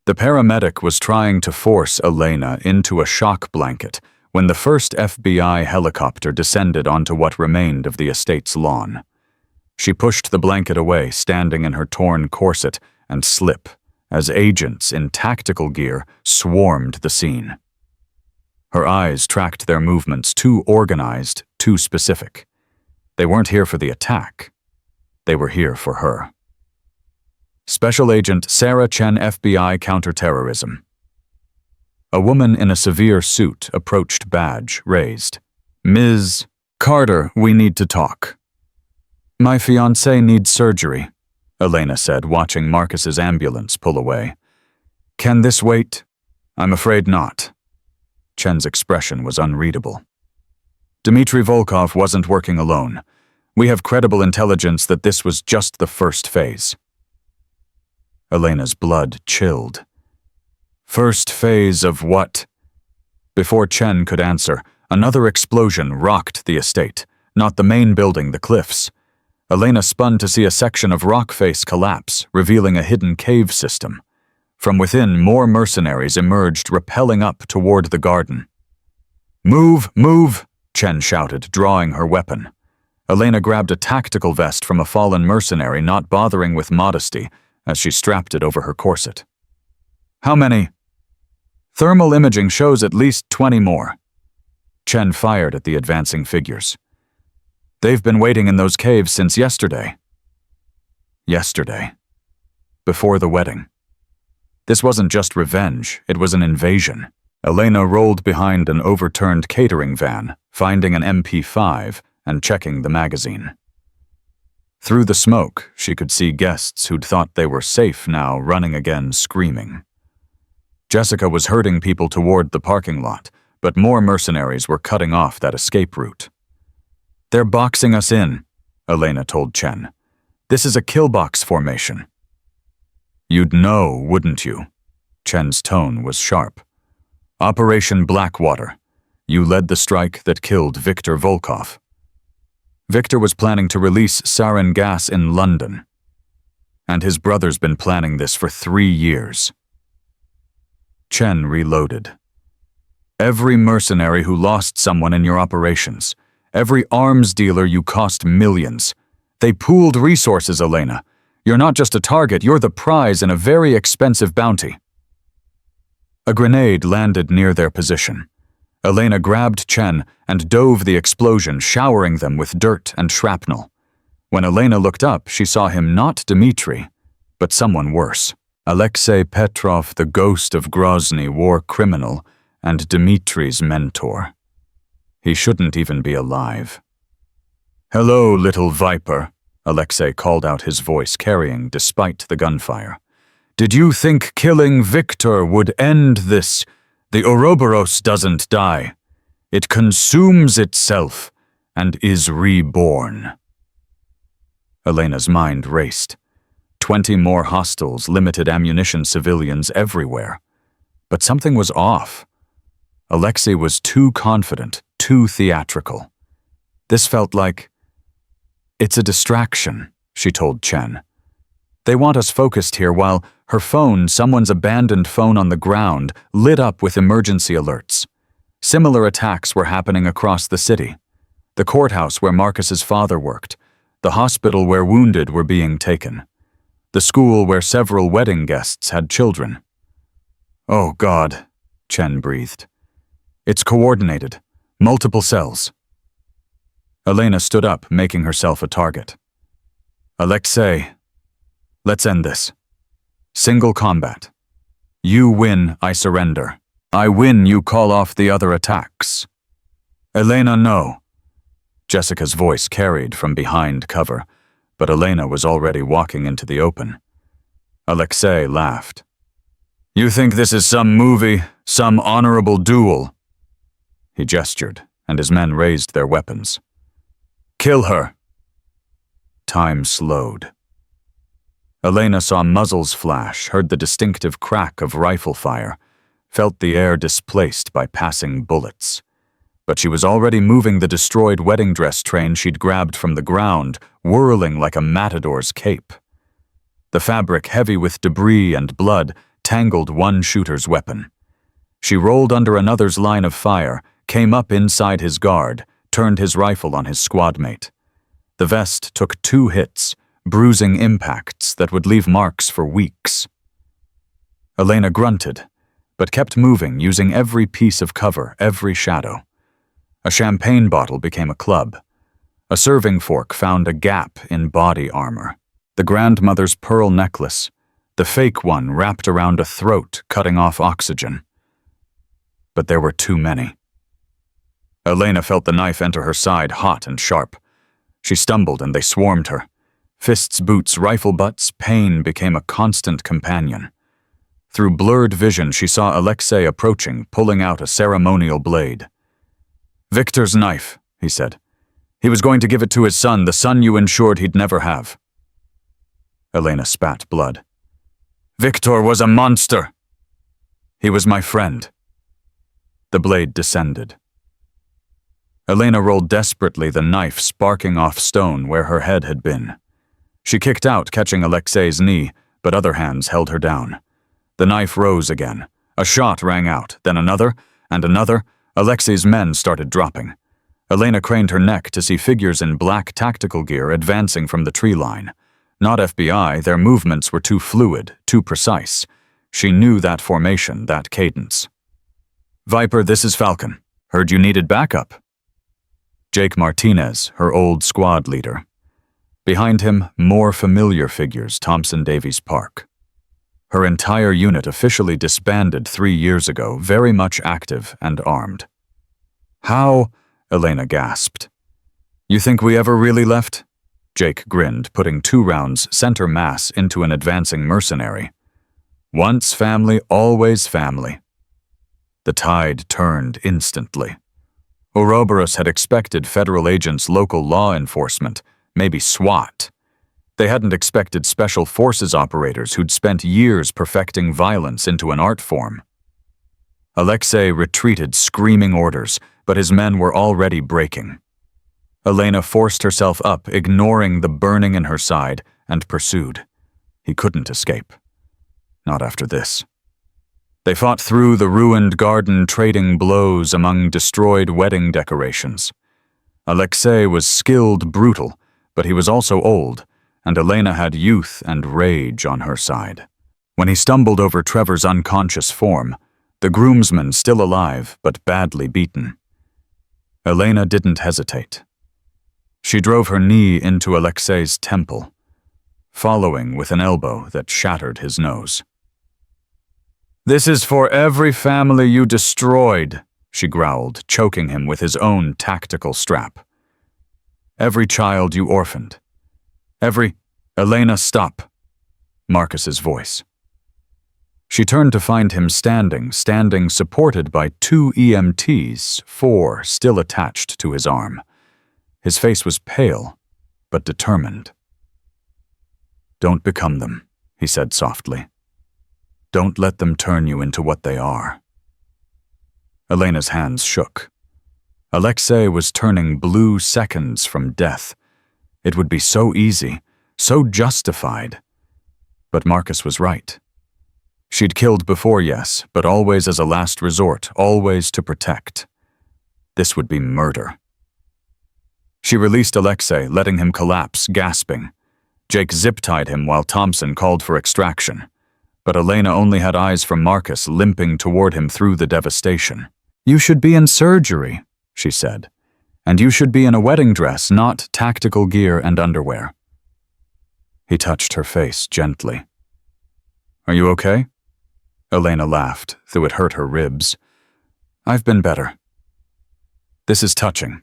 The paramedic was trying to force Elena into a shock blanket when the first FBI helicopter descended onto what remained of the estate's lawn. She pushed the blanket away, standing in her torn corset, and slip, as agents in tactical gear swarmed the scene. Her eyes tracked their movements, too organized, too specific. They weren't here for the attack. They were here for her. Special Agent Sarah Chen, FBI Counterterrorism. A woman in a severe suit approached, badge raised. Ms. Carter, we need to talk. My fiancé needs surgery, Elena said, watching Marcus's ambulance pull away. Can this wait? I'm afraid not. Chen's expression was unreadable. Dmitry Volkov wasn't working alone. We have credible intelligence that this was just the first phase. Elena's blood chilled. First phase of what? Before Chen could answer, another explosion rocked the estate, not the main building, the cliffs. Elena spun to see a section of rock face collapse, revealing a hidden cave system. From within, more mercenaries emerged, rappelling up toward the garden. Move, move, Chen shouted, drawing her weapon. Elena grabbed a tactical vest from a fallen mercenary, not bothering with modesty, as she strapped it over her corset. How many? Thermal imaging shows at least 20 more. Chen fired at the advancing figures. They've been waiting in those caves since yesterday. Yesterday. Before the wedding. This wasn't just revenge, it was an invasion. Elena rolled behind an overturned catering van, finding an MP5 and checking the magazine. Through the smoke, she could see guests who'd thought they were safe now running again, screaming. Jessica was herding people toward the parking lot, but more mercenaries were cutting off that escape route. They're boxing us in, Elena told Chen. This is a kill-box formation. You'd know, wouldn't you? Chen's tone was sharp. Operation Blackwater. You led the strike that killed Viktor Volkov. Viktor was planning to release sarin gas in London. And his brother's been planning this for 3 years. Chen reloaded. Every mercenary who lost someone in your operations, every arms dealer you cost millions. They pooled resources, Elena. You're not just a target, you're the prize in a very expensive bounty. A grenade landed near their position. Elena grabbed Chen and dove the explosion, showering them with dirt and shrapnel. When Elena looked up, she saw him not Dmitry, but someone worse. Alexei Petrov, the ghost of Grozny, war criminal, and Dmitry's mentor. He shouldn't even be alive. Hello, little viper, Alexei called out, his voice carrying despite the gunfire. Did you think killing Viktor would end this? The Ouroboros doesn't die. It consumes itself and is reborn. Elena's mind raced. 20 more hostiles, limited ammunition civilians everywhere. But something was off. Alexei was too confident, too theatrical. This felt like... It's a distraction, she told Chen. They want us focused here while her phone, someone's abandoned phone on the ground, lit up with emergency alerts. Similar attacks were happening across the city. The courthouse where Marcus's father worked, the hospital where wounded were being taken, the school where several wedding guests had children. Oh God, Chen breathed. It's coordinated. Multiple cells. Elena stood up, making herself a target. Alexei, let's end this. Single combat. You win, I surrender. I win, you call off the other attacks. Elena, no. Jessica's voice carried from behind cover, but Elena was already walking into the open. Alexei laughed. You think this is some movie, some honorable duel? He gestured, and his men raised their weapons. Kill her. Time slowed. Elena saw muzzles flash, heard the distinctive crack of rifle fire, felt the air displaced by passing bullets. But she was already moving the destroyed wedding dress train she'd grabbed from the ground, whirling like a matador's cape. The fabric, heavy with debris and blood, tangled one shooter's weapon. She rolled under another's line of fire, came up inside his guard, turned his rifle on his squad mate. The vest took 2 hits, bruising impacts that would leave marks for weeks. Elena grunted, but kept moving, using every piece of cover, every shadow. A champagne bottle became a club. A serving fork found a gap in body armor. The grandmother's pearl necklace, the fake one wrapped around a throat, cutting off oxygen. But there were too many. Elena felt the knife enter her side, hot and sharp. She stumbled and they swarmed her. Fists, boots, rifle butts, pain became a constant companion. Through blurred vision, she saw Alexei approaching, pulling out a ceremonial blade. "Victor's knife," he said. "He was going to give it to his son, the son you ensured he'd never have." Elena spat blood. "Victor was a monster." "He was my friend." The blade descended. Elena rolled desperately, the knife sparking off stone where her head had been. She kicked out, catching Alexei's knee, but other hands held her down. The knife rose again. A shot rang out, then another, and another. Alexei's men started dropping. Elena craned her neck to see figures in black tactical gear advancing from the tree line. Not FBI, their movements were too fluid, too precise. She knew that formation, that cadence. "Viper, this is Falcon. Heard you needed backup." Jake Martinez, her old squad leader. Behind him, more familiar figures, Thompson Davies Park. Her entire unit officially disbanded 3 years ago, very much active and armed. "How?" Elena gasped. "You think we ever really left?" Jake grinned, putting 2 rounds center mass into an advancing mercenary. "Once family, always family." The tide turned instantly. Ouroboros had expected federal agents, local law enforcement, maybe SWAT. They hadn't expected special forces operators who'd spent years perfecting violence into an art form. Alexei retreated, screaming orders, but his men were already breaking. Elena forced herself up, ignoring the burning in her side, and pursued. He couldn't escape. Not after this. They fought through the ruined garden, trading blows among destroyed wedding decorations. Alexei was skilled, brutal, but he was also old, and Elena had youth and rage on her side. When he stumbled over Trevor's unconscious form, the groomsman still alive but badly beaten. Elena didn't hesitate. She drove her knee into Alexei's temple, following with an elbow that shattered his nose. "This is for every family you destroyed," she growled, choking him with his own tactical strap. "Every child you orphaned. Elena, stop." Marcus's voice. She turned to find him standing supported by 2 EMTs, 4 still attached to his arm. His face was pale, but determined. "Don't become them," he said softly. "Don't let them turn you into what they are." Elena's hands shook. Alexei was turning blue seconds from death. It would be so easy, so justified. But Marcus was right. She'd killed before, yes, but always as a last resort, always to protect. This would be murder. She released Alexei, letting him collapse, gasping. Jake zip-tied him while Thompson called for extraction. But Elena only had eyes for Marcus, limping toward him through the devastation. "You should be in surgery," she said. "And you should be in a wedding dress, not tactical gear and underwear." He touched her face gently. "Are you okay?" Elena laughed, though it hurt her ribs. "I've been better." "This is touching,"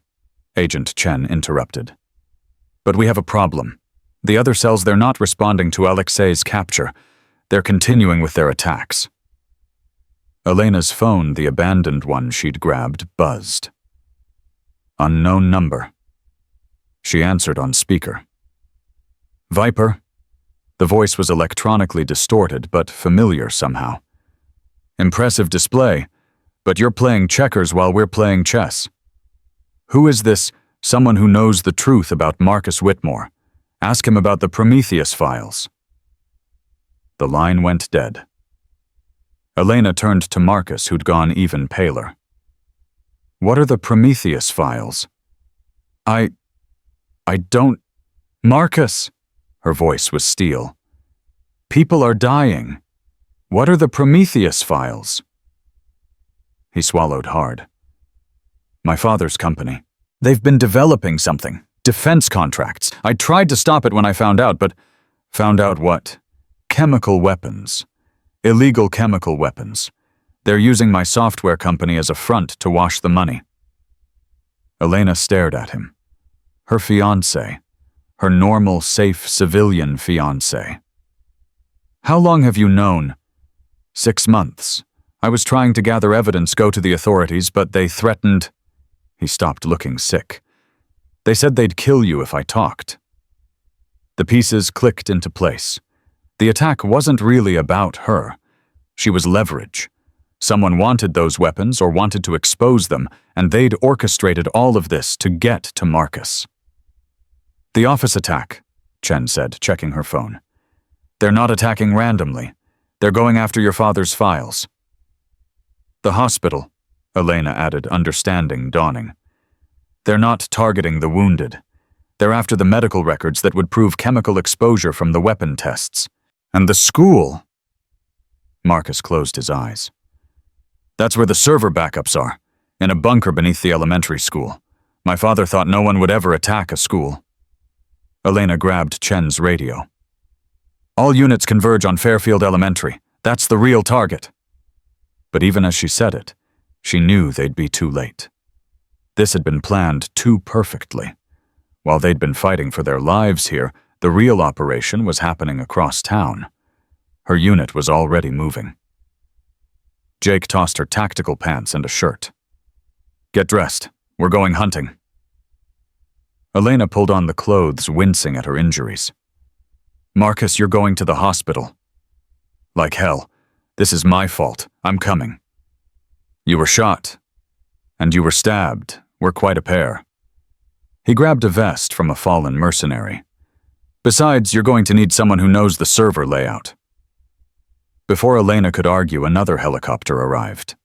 Agent Chen interrupted. "But we have a problem. The other cells, they're not responding to Alexei's capture. They're continuing with their attacks." Elena's phone, the abandoned one she'd grabbed, buzzed. Unknown number. She answered on speaker. "Viper?" The voice was electronically distorted, but familiar somehow. "Impressive display, but you're playing checkers while we're playing chess. Who is this, someone who knows the truth about Marcus Whitmore? Ask him about the Prometheus files." The line went dead. Elena turned to Marcus, who'd gone even paler. "What are the Prometheus files?" I don't... Marcus!" Her voice was steel. "People are dying. What are the Prometheus files?" He swallowed hard. "My father's company. They've been developing something. Defense contracts. I tried to stop it when I found out, but..." "Found out what?" Chemical weapons. Illegal chemical weapons. They're using my software company as a front to wash the money. Elena stared at him. Her fiancé. Her normal, safe, civilian fiancé. How long have you known? 6 months. I was trying to gather evidence, go to the authorities, but they threatened. He stopped, looking sick. They said they'd kill you if I talked. The pieces clicked into place. The attack wasn't really about her. She was leverage. Someone wanted those weapons or wanted to expose them, and they'd orchestrated all of this to get to Marcus. The office attack, Chen said, checking her phone. They're not attacking randomly. They're going after your father's files. The hospital, Elena added, understanding dawning. They're not targeting the wounded. They're after the medical records that would prove chemical exposure from the weapon tests. And the school. Marcus closed his eyes. That's where the server backups are, in a bunker beneath the elementary school. My father thought no one would ever attack a school. Elena grabbed Chen's radio. All units converge on Fairfield Elementary. That's the real target. But even as she said it, she knew they'd be too late. This had been planned too perfectly. While they'd been fighting for their lives here, the real operation was happening across town. Her unit was already moving. Jake tossed her tactical pants and a shirt. Get dressed. We're going hunting. Elena pulled on the clothes, wincing at her injuries. Marcus, you're going to the hospital. Like hell. This is my fault. I'm coming. You were shot. And you were stabbed. We're quite a pair. He grabbed a vest from a fallen mercenary. Besides, you're going to need someone who knows the server layout. Before Elena could argue, another helicopter arrived.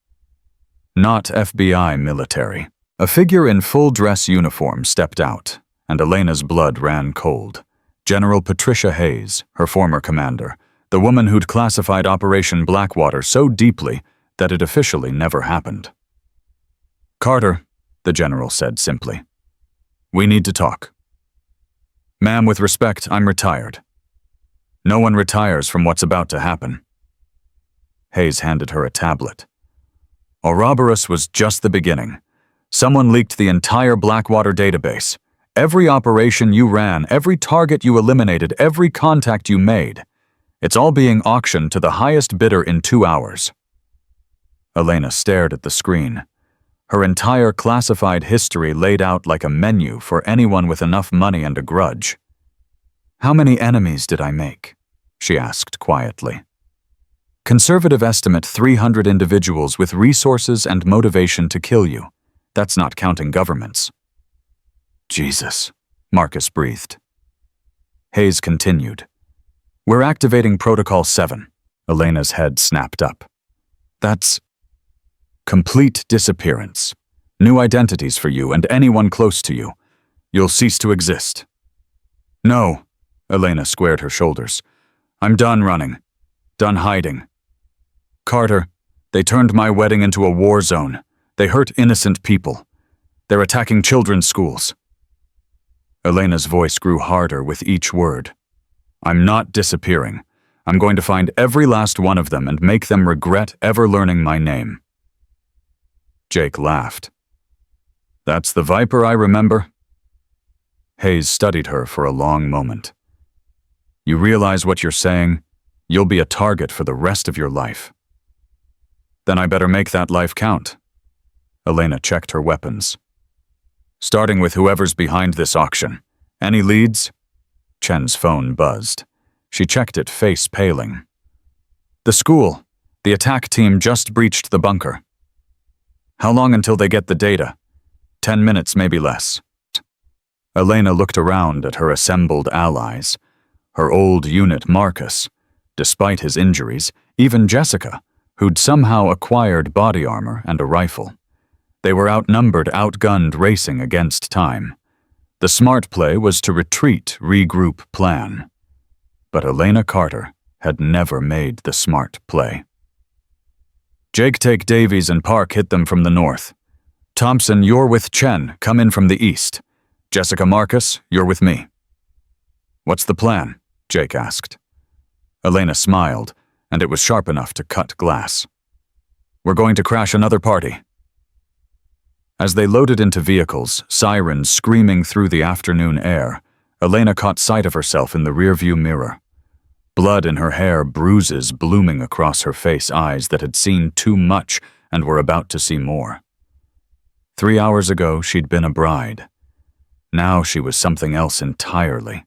Not FBI military. A figure in full-dress uniform stepped out, and Elena's blood ran cold. General Patricia Hayes, her former commander, the woman who'd classified Operation Blackwater so deeply that it officially never happened. Carter, the general said simply. We need to talk. Ma'am, with respect, I'm retired. No one retires from what's about to happen. Hayes handed her a tablet. Ouroboros was just the beginning. Someone leaked the entire Blackwater database. Every operation you ran, every target you eliminated, every contact you made. It's all being auctioned to the highest bidder in 2 hours. Elena stared at the screen. Her entire classified history laid out like a menu for anyone with enough money and a grudge. How many enemies did I make? She asked quietly. Conservative estimate 300 individuals with resources and motivation to kill you. That's not counting governments. Jesus, Marcus breathed. Hayes continued. We're activating Protocol 7. Elena's head snapped up. That's complete disappearance. New identities for you and anyone close to you. You'll cease to exist. No, Elena squared her shoulders. I'm done running. Done hiding. Carter, they turned my wedding into a war zone. They hurt innocent people. They're attacking children's schools. Elena's voice grew harder with each word. I'm not disappearing. I'm going to find every last one of them and make them regret ever learning my name. Jake laughed. That's the Viper I remember? Hayes studied her for a long moment. You realize what you're saying? You'll be a target for the rest of your life. Then I better make that life count. Elena checked her weapons. Starting with whoever's behind this auction. Any leads? Chen's phone buzzed. She checked it, face paling. The school. The attack team just breached the bunker. How long until they get the data? 10 minutes, maybe less. Elena looked around at her assembled allies. Her old unit, Marcus. Despite his injuries, even Jessica, who'd somehow acquired body armor and a rifle. They were outnumbered, outgunned, racing against time. The smart play was to retreat, regroup, plan. But Elena Carter had never made the smart play. Jake, take Davies and Park, hit them from the north. Thompson, you're with Chen, come in from the east. Jessica, Marcus, you're with me. What's the plan? Jake asked. Elena smiled, and it was sharp enough to cut glass. "We're going to crash another party." As they loaded into vehicles, sirens screaming through the afternoon air, Elena caught sight of herself in the rearview mirror. Blood in her hair, bruises blooming across her face, eyes that had seen too much and were about to see more. 3 hours ago, she'd been a bride. Now she was something else entirely.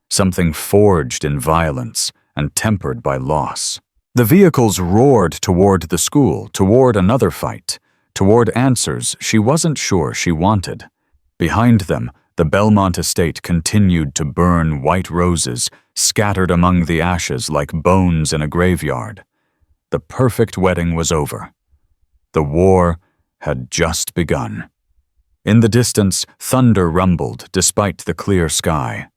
Something forged in violence and tempered by loss. The vehicles roared toward the school, toward another fight, toward answers she wasn't sure she wanted. Behind them, the Belmont estate continued to burn white roses, scattered among the ashes like bones in a graveyard. The perfect wedding was over. The war had just begun. In the distance, thunder rumbled despite the clear sky.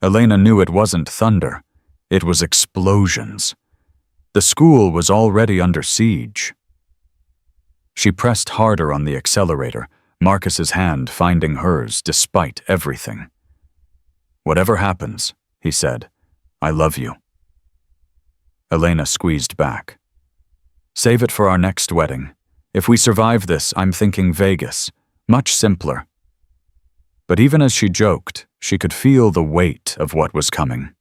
Elena knew it wasn't thunder. It was explosions. The school was already under siege. She pressed harder on the accelerator, Marcus's hand finding hers despite everything. "Whatever happens," he said, "I love you." Elena squeezed back. "Save it for our next wedding. If we survive this, I'm thinking Vegas. Much simpler." But even as she joked, she could feel the weight of what was coming.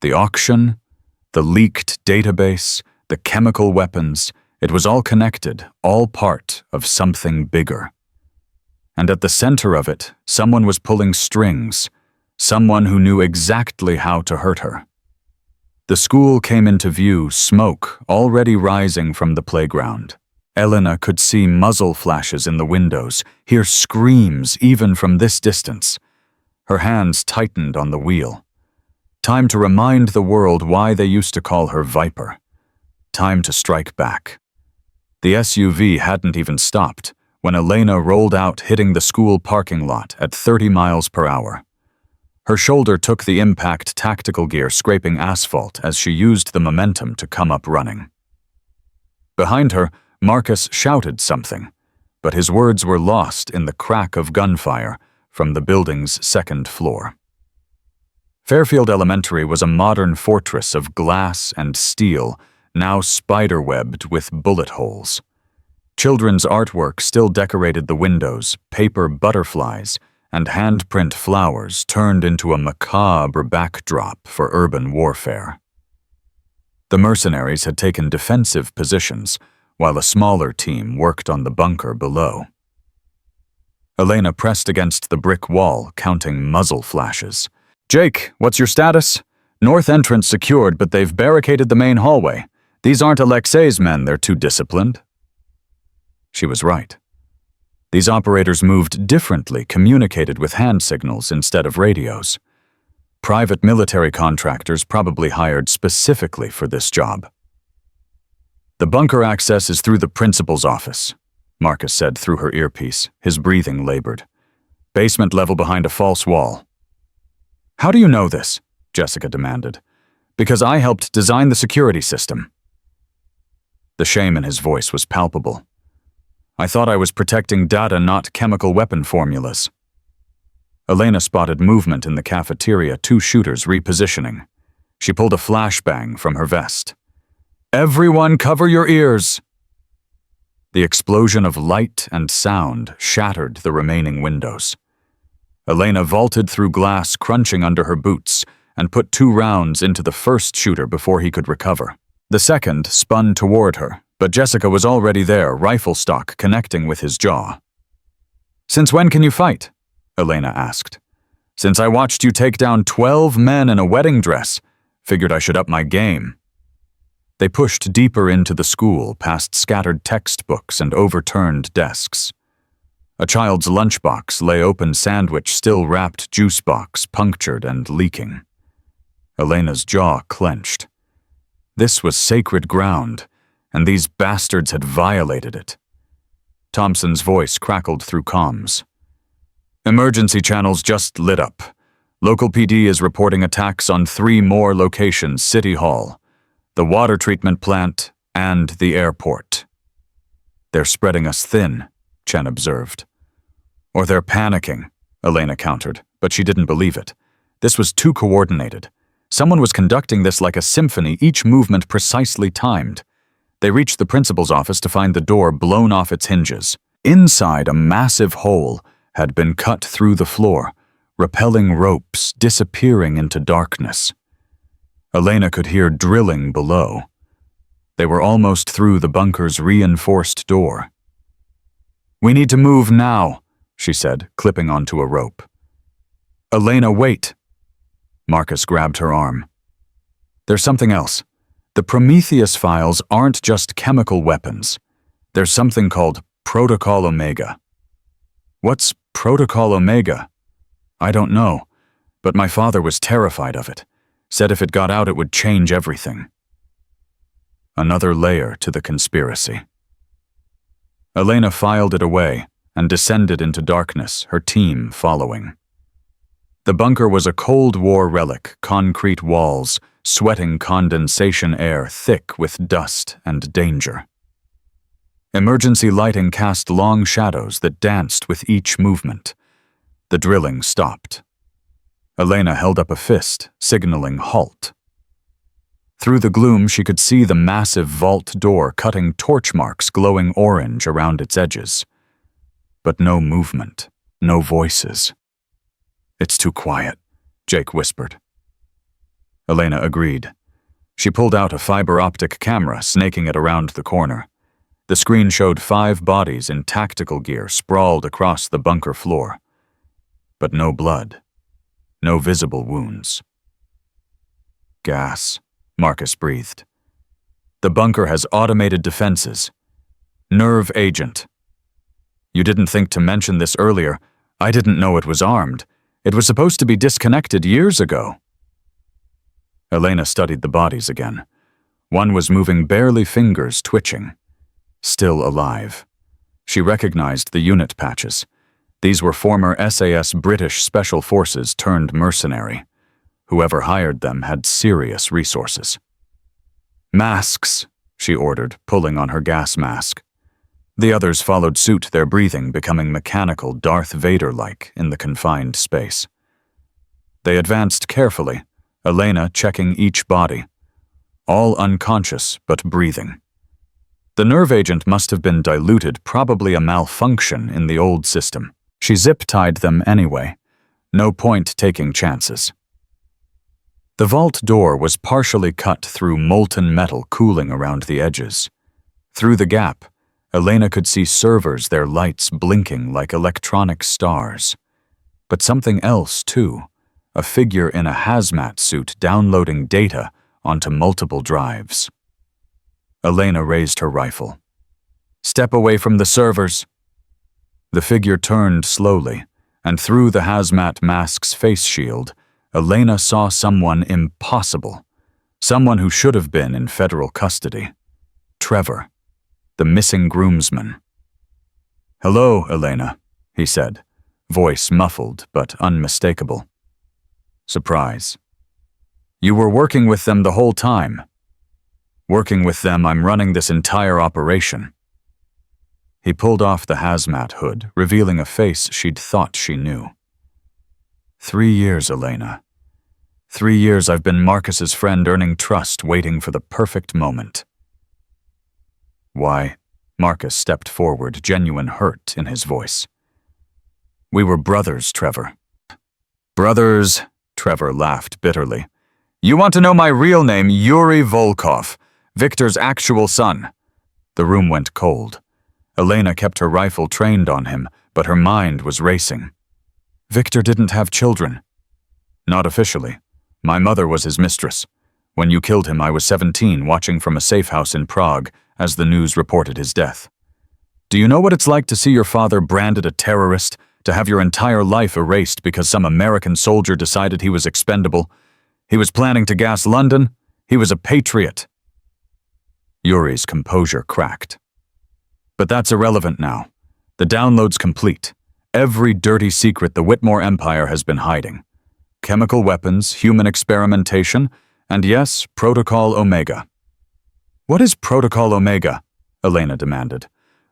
The auction, the leaked database, the chemical weapons, it was all connected, all part of something bigger. And at the center of it, someone was pulling strings, someone who knew exactly how to hurt her. The school came into view, smoke already rising from the playground. Elena could see muzzle flashes in the windows, hear screams even from this distance. Her hands tightened on the wheel. Time to remind the world why they used to call her Viper. Time to strike back. The SUV hadn't even stopped when Elena rolled out, hitting the school parking lot at 30 miles per hour. Her shoulder took the impact tactical gear, scraping asphalt as she used the momentum to come up running. Behind her, Marcus shouted something, but his words were lost in the crack of gunfire from the building's second floor. Fairfield Elementary was a modern fortress of glass and steel, now spider-webbed with bullet holes. Children's artwork still decorated the windows, paper butterflies, and handprint flowers turned into a macabre backdrop for urban warfare. The mercenaries had taken defensive positions, while a smaller team worked on the bunker below. Elena pressed against the brick wall, counting muzzle flashes. "Jake, what's your status?" "North entrance secured, but they've barricaded the main hallway. These aren't Alexei's men, they're too disciplined." She was right. These operators moved differently, communicated with hand signals instead of radios. Private military contractors probably hired specifically for this job. "The bunker access is through the principal's office," Marcus said through her earpiece, his breathing labored. "Basement level behind a false wall." "How do you know this?" Jessica demanded. "Because I helped design the security system." The shame in his voice was palpable. "I thought I was protecting data, not chemical weapon formulas." Elena spotted movement in the cafeteria, 2 shooters repositioning. She pulled a flashbang from her vest. "Everyone cover your ears!" The explosion of light and sound shattered the remaining windows. Elena vaulted through glass, crunching under her boots, and put 2 rounds into the first shooter before he could recover. The second spun toward her, but Jessica was already there, rifle stock connecting with his jaw. "Since when can you fight?" Elena asked. "Since I watched you take down 12 men in a wedding dress. Figured I should up my game." They pushed deeper into the school, past scattered textbooks and overturned desks. A child's lunchbox lay open, sandwich still wrapped, juice box punctured and leaking. Elena's jaw clenched. This was sacred ground, and these bastards had violated it. Thompson's voice crackled through comms. "Emergency channels just lit up. Local PD is reporting attacks on 3 more locations: City Hall, the water treatment plant, and the airport." "They're spreading us thin," Chen observed. "Or they're panicking," Elena countered, but she didn't believe it. This was too coordinated. Someone was conducting this like a symphony, each movement precisely timed. They reached the principal's office to find the door blown off its hinges. Inside, a massive hole had been cut through the floor, repelling ropes disappearing into darkness. Elena could hear drilling below. They were almost through the bunker's reinforced door. "We need to move now," she said, clipping onto a rope. "Elena, wait." Marcus grabbed her arm. "There's something else. The Prometheus files aren't just chemical weapons. There's something called Protocol Omega." "What's Protocol Omega?" "I don't know, but my father was terrified of it. Said if it got out it would change everything." Another layer to the conspiracy. Elena filed it away and descended into darkness, her team following. The bunker was a Cold War relic, concrete walls, sweating condensation air thick with dust and danger. Emergency lighting cast long shadows that danced with each movement. The drilling stopped. Elena held up a fist, signaling halt. Through the gloom, she could see the massive vault door cutting torch marks glowing orange around its edges. But no movement, no voices. "It's too quiet," Jake whispered. Elena agreed. She pulled out a fiber-optic camera, snaking it around the corner. The screen showed 5 bodies in tactical gear sprawled across the bunker floor. But no blood, no visible wounds. "Gas," Marcus breathed. "The bunker has automated defenses. Nerve agent." "You didn't think to mention this earlier. I didn't know it was armed. It was supposed to be disconnected years ago." Elena studied the bodies again. One was moving, barely, fingers twitching. Still alive. She recognized the unit patches. These were former SAS British Special Forces turned mercenary. Whoever hired them had serious resources. "Masks," she ordered, pulling on her gas mask. The others followed suit, their breathing becoming mechanical, Darth Vader-like in the confined space. They advanced carefully, Elena checking each body. All unconscious, but breathing. The nerve agent must have been diluted, probably a malfunction in the old system. She zip-tied them anyway. No point taking chances. The vault door was partially cut through molten metal cooling around the edges. Through the gap, Elena could see servers, their lights blinking like electronic stars. But something else, too. A figure in a hazmat suit downloading data onto multiple drives. Elena raised her rifle. "Step away from the servers." The figure turned slowly, and through the hazmat mask's face shield, Elena saw someone impossible. Someone who should have been in federal custody. Trevor, the missing groomsman. "Hello, Elena," he said, voice muffled but unmistakable. Surprise. "You were working with them the whole time." "Working with them, I'm running this entire operation." He pulled off the hazmat hood, revealing a face she'd thought she knew. 3 years, Elena. 3 years I've been Marcus's friend, earning trust, waiting for the perfect moment. "Why?" Marcus stepped forward, genuine hurt in his voice. "We were brothers, Trevor." "Brothers?" Trevor laughed bitterly. "You want to know my real name? Yuri Volkov, Victor's actual son." The room went cold. Elena kept her rifle trained on him, but her mind was racing. "Victor didn't have children." "Not officially. My mother was his mistress. When you killed him, I was 17, watching from a safe house in Prague as the news reported his death. Do you know what it's like to see your father branded a terrorist, to have your entire life erased because some American soldier decided he was expendable? He was planning to gas London. He was a patriot." Yuri's composure cracked. "But that's irrelevant now. The download's complete. Every dirty secret the Whitmore Empire has been hiding. Chemical weapons, human experimentation, and yes, Protocol Omega." "What is Protocol Omega?" Elena demanded.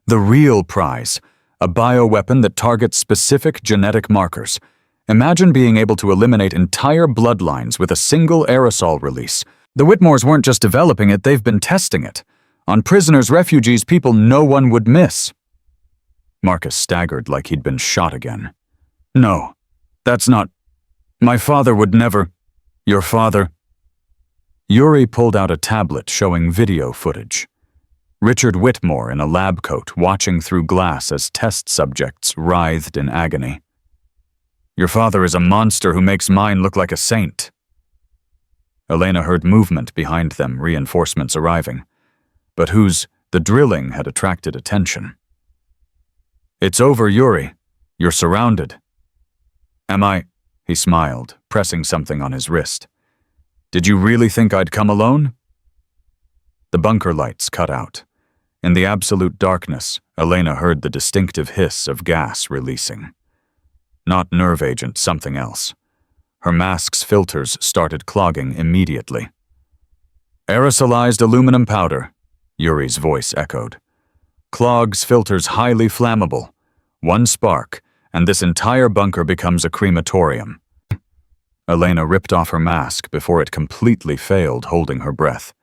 "The real prize. A bioweapon that targets specific genetic markers. Imagine being able to eliminate entire bloodlines with a single aerosol release. The Whitmores weren't just developing it, they've been testing it. On prisoners, refugees, people no one would miss. Marcus staggered like he'd been shot again. No, that's not... My father would never... Your father... Yuri pulled out a tablet showing video footage. Richard Whitmore in a lab coat watching through glass as test subjects writhed in agony. Your father is a monster who makes mine look like a saint. Elena heard movement behind them, reinforcements arriving. But the drilling had attracted attention. It's over, Yuri. You're surrounded. Am I? He smiled, pressing something on his wrist. Did you really think I'd come alone? The bunker lights cut out. In the absolute darkness, Elena heard the distinctive hiss of gas releasing. Not nerve agent, something else. Her mask's filters started clogging immediately. Aerosolized aluminum powder, Yuri's voice echoed. Clogs filters highly flammable. One spark, and this entire bunker becomes a crematorium. Elena ripped off her mask before it completely failed, holding her breath.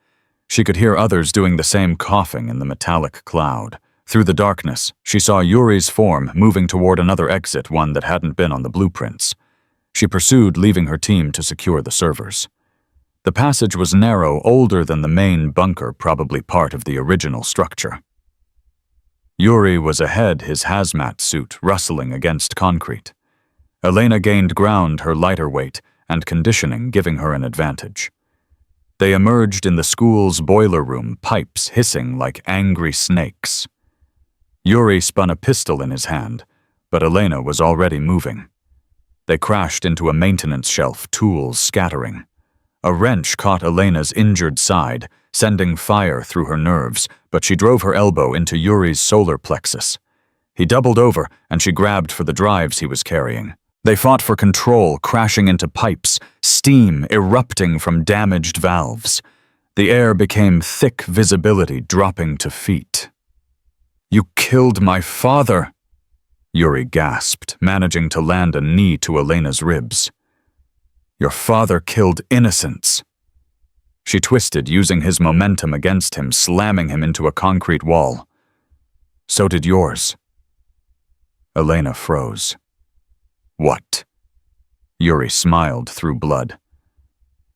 She could hear others doing the same, coughing in the metallic cloud. Through the darkness, she saw Yuri's form moving toward another exit, one that hadn't been on the blueprints. She pursued, leaving her team to secure the servers. The passage was narrow, older than the main bunker, probably part of the original structure. Yuri was ahead, his hazmat suit rustling against concrete. Elena gained ground, her lighter weight and conditioning giving her an advantage. They emerged in the school's boiler room, pipes hissing like angry snakes. Yuri spun a pistol in his hand, but Elena was already moving. They crashed into a maintenance shelf, tools scattering. A wrench caught Elena's injured side, sending fire through her nerves, but she drove her elbow into Yuri's solar plexus. He doubled over, and she grabbed for the drives he was carrying. They fought for control, crashing into pipes, steam erupting from damaged valves. The air became thick visibility, dropping to feet. You killed my father, Yuri gasped, managing to land a knee to Elena's ribs. Your father killed innocents. She twisted, using his momentum against him, slamming him into a concrete wall. So did yours. Elena froze. What? Yuri smiled through blood.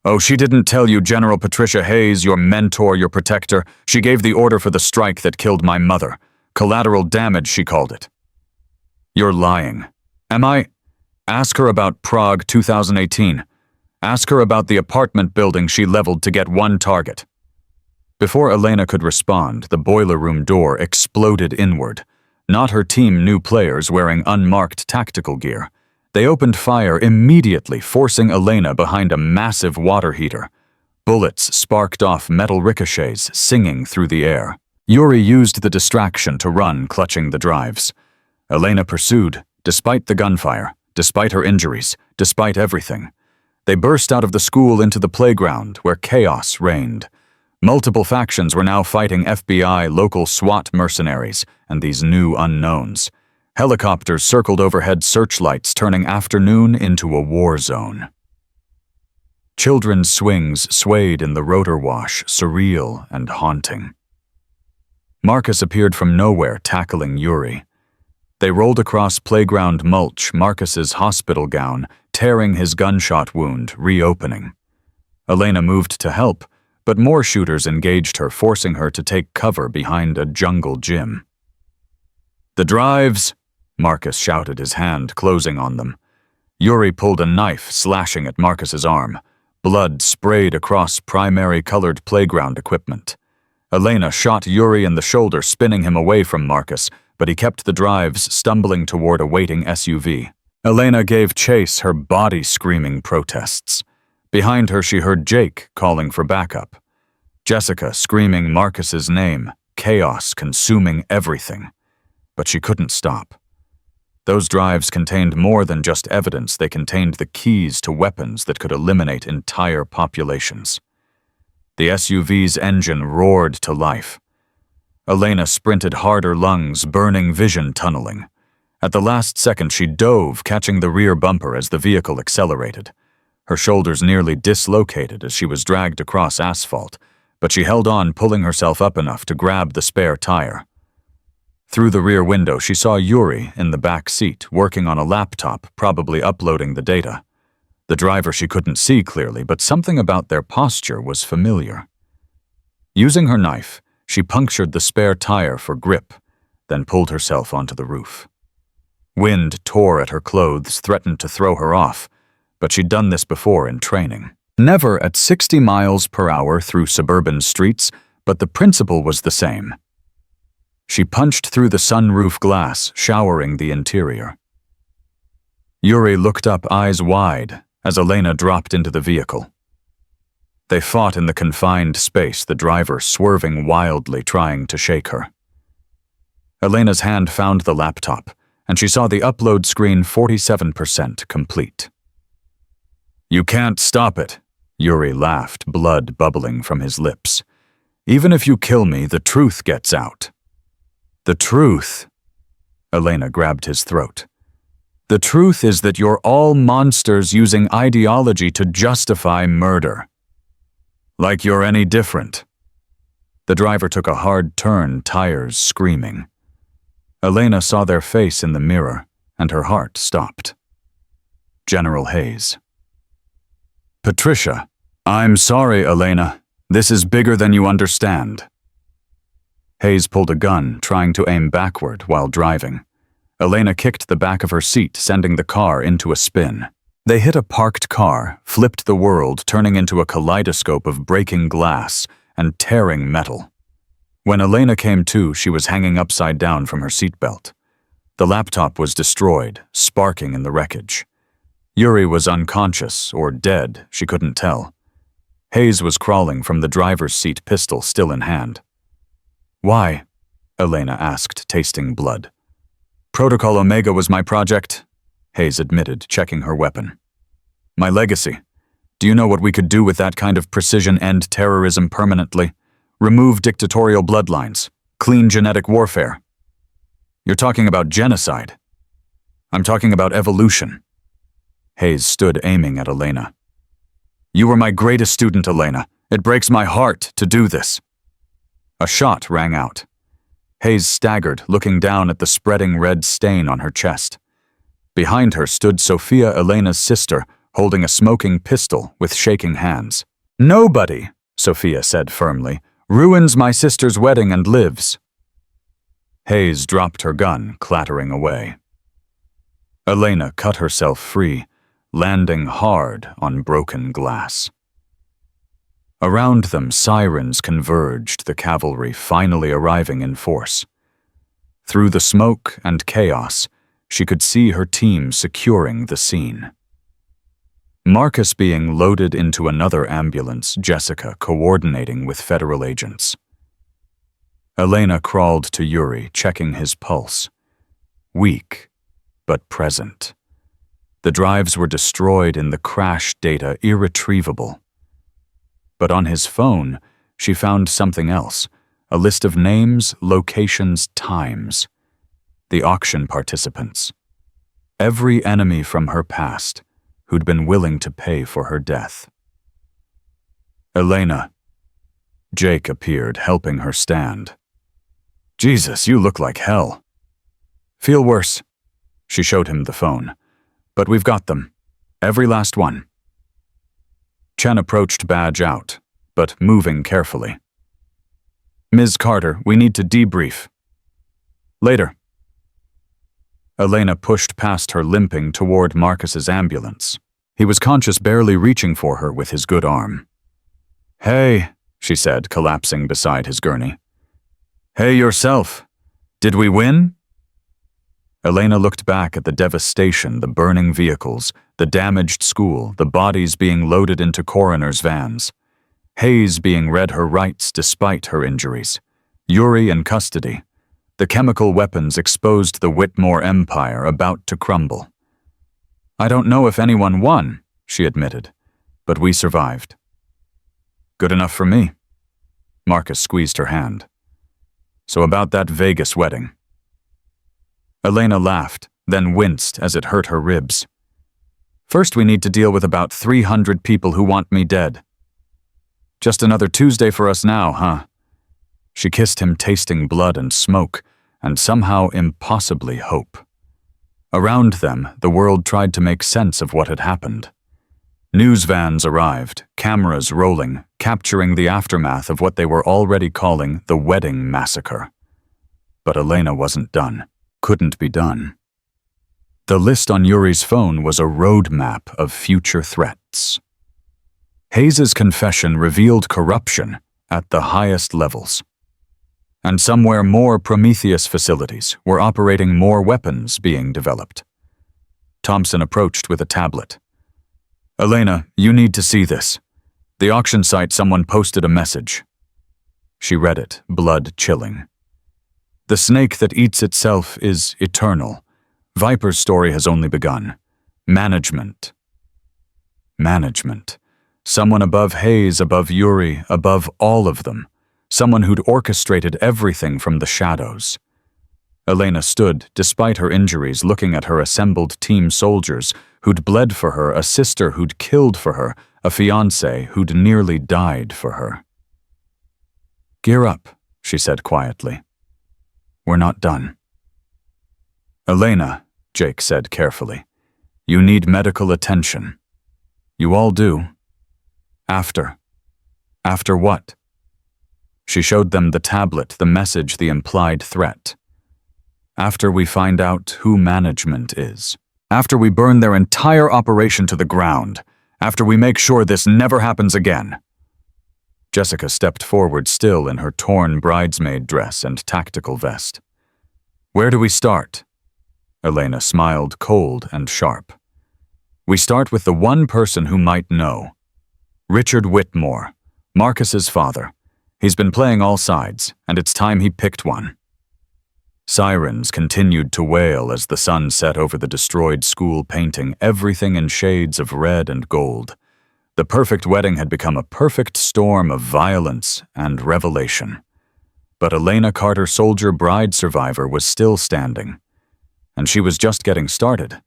Oh, she didn't tell you General Patricia Hayes, your mentor, your protector. She gave the order for the strike that killed my mother. Collateral damage, she called it. You're lying. Am I? Ask her about Prague 2018. Ask her about the apartment building she leveled to get one target. Before Elena could respond, the boiler room door exploded inward. Not her team, new players wearing unmarked tactical gear. They opened fire immediately, forcing Elena behind a massive water heater. Bullets sparked off metal ricochets, singing through the air. Yuri used the distraction to run, clutching the drives. Elena pursued, despite the gunfire, despite her injuries, despite everything. They burst out of the school into the playground, where chaos reigned. Multiple factions were now fighting FBI, local SWAT mercenaries, and these new unknowns. Helicopters circled overhead, searchlights turning afternoon into a war zone. Children's swings swayed in the rotor wash, surreal and haunting. Marcus appeared from nowhere, tackling Yuri. They rolled across playground mulch, Marcus's hospital gown, tearing his gunshot wound, reopening. Elena moved to help, but more shooters engaged her, forcing her to take cover behind a jungle gym. The drives! Marcus shouted, his hand closing on them. Yuri pulled a knife, slashing at Marcus's arm. Blood sprayed across primary-colored playground equipment. Elena shot Yuri in the shoulder, spinning him away from Marcus, but he kept the drives, stumbling toward a waiting SUV. Elena gave chase, her body screaming protests. Behind her, she heard Jake calling for backup. Jessica screaming Marcus's name, chaos consuming everything. But she couldn't stop. Those drives contained more than just evidence, they contained the keys to weapons that could eliminate entire populations. The SUV's engine roared to life. Elena sprinted, harder lungs, burning vision tunneling. At the last second, she dove, catching the rear bumper as the vehicle accelerated. Her shoulders nearly dislocated as she was dragged across asphalt, but she held on, pulling herself up enough to grab the spare tire. Through the rear window, she saw Yuri in the back seat, working on a laptop, probably uploading the data. The driver she couldn't see clearly, but something about their posture was familiar. Using her knife, she punctured the spare tire for grip, then pulled herself onto the roof. Wind tore at her clothes, threatened to throw her off, but she'd done this before in training. Never at 60 miles per hour through suburban streets, but the principle was the same. She punched through the sunroof glass, showering the interior. Yuri looked up, eyes wide, as Elena dropped into the vehicle. They fought in the confined space, the driver swerving wildly, trying to shake her. Elena's hand found the laptop, and she saw the upload screen 47% complete. "You can't stop it," Yuri laughed, blood bubbling from his lips. "Even if you kill me, the truth gets out." "The truth?" Elena grabbed his throat. "The truth is that you're all monsters using ideology to justify murder. Like you're any different." The driver took a hard turn, tires screaming. Elena saw their face in the mirror, and her heart stopped. General Hayes. "Patricia, I'm sorry, Elena. This is bigger than you understand." Hayes pulled a gun, trying to aim backward while driving. Elena kicked the back of her seat, sending the car into a spin. They hit a parked car, flipped the world, turning into a kaleidoscope of breaking glass and tearing metal. When Elena came to, she was hanging upside down from her seatbelt. The laptop was destroyed, sparking in the wreckage. Yuri was unconscious or dead, she couldn't tell. Hayes was crawling from the driver's seat, pistol still in hand. "Why?" Elena asked, tasting blood. "Protocol Omega was my project," Hayes admitted, checking her weapon. "My legacy. Do you know what we could do with that kind of precision? End terrorism permanently? Remove dictatorial bloodlines? Clean genetic warfare? You're talking about genocide. I'm talking about evolution." Hayes stood, aiming at Elena. "You were my greatest student, Elena. It breaks my heart to do this." A shot rang out. Hayes staggered, looking down at the spreading red stain on her chest. Behind her stood Sophia, Elena's sister, holding a smoking pistol with shaking hands. "Nobody," Sophia said firmly, "ruins my sister's wedding and lives." Hayes dropped her gun, clattering away. Elena cut herself free, landing hard on broken glass. Around them, sirens converged, the cavalry finally arriving in force. Through the smoke and chaos, she could see her team securing the scene. Marcus being loaded into another ambulance, Jessica coordinating with federal agents. Elena crawled to Yuri, checking his pulse. Weak, but present. The drives were destroyed in the crash data, irretrievable. But on his phone, she found something else, a list of names, locations, times. The auction participants. Every enemy from her past who'd been willing to pay for her death. "Elena." Jake appeared, helping her stand. "Jesus, you look like hell." "Feel worse." She showed him the phone. "But we've got them. Every last one." Chen approached, badge out, but moving carefully. "Ms. Carter, we need to debrief." "Later." Elena pushed past her, limping toward Marcus's ambulance. He was conscious, barely reaching for her with his good arm. "Hey," she said, collapsing beside his gurney. "Hey yourself. Did we win?" Elena looked back at the devastation, the burning vehicles, the damaged school, the bodies being loaded into coroners' vans. Hayes being read her rights despite her injuries. Yuri in custody. The chemical weapons exposed, the Whitmore empire about to crumble. "I don't know if anyone won," she admitted, "but we survived." "Good enough for me." Marcus squeezed her hand. "So about that Vegas wedding." Elena laughed, then winced as it hurt her ribs. First, we need to deal with about 300 people who want me dead. Just another Tuesday for us now, huh? She kissed him, tasting blood and smoke, and somehow impossibly hope. Around them, the world tried to make sense of what had happened. News vans arrived, cameras rolling, capturing the aftermath of what they were already calling the wedding massacre. But Elena wasn't done. Couldn't be done. The list on Yuri's phone was a roadmap of future threats. Hayes's confession revealed corruption at the highest levels. And somewhere more Prometheus facilities were operating more weapons being developed. Thompson approached with a tablet. Elena, you need to see this. The auction site, someone posted a message. She read it, blood chilling. The snake that eats itself is eternal. Viper's story has only begun. Management. Management. Someone above Hayes, above Yuri, above all of them. Someone who'd orchestrated everything from the shadows. Elena stood, despite her injuries, looking at her assembled team soldiers who'd bled for her, a sister who'd killed for her, a fiancé who'd nearly died for her. Gear up, she said quietly. We're not done. Elena, Jake said carefully, you need medical attention. You all do. After. After what? She showed them the tablet, the message, the implied threat. After we find out who management is. After we burn their entire operation to the ground. After we make sure this never happens again. Jessica stepped forward, still in her torn bridesmaid dress and tactical vest. Where do we start? Elena smiled, cold and sharp. We start with the one person who might know. Richard Whitmore, Marcus's father. He's been playing all sides, and it's time he picked one. Sirens continued to wail as the sun set over the destroyed school, painting everything in shades of red and gold. The perfect wedding had become a perfect storm of violence and revelation. But Elena Carter, soldier bride survivor, was still standing. And she was just getting started.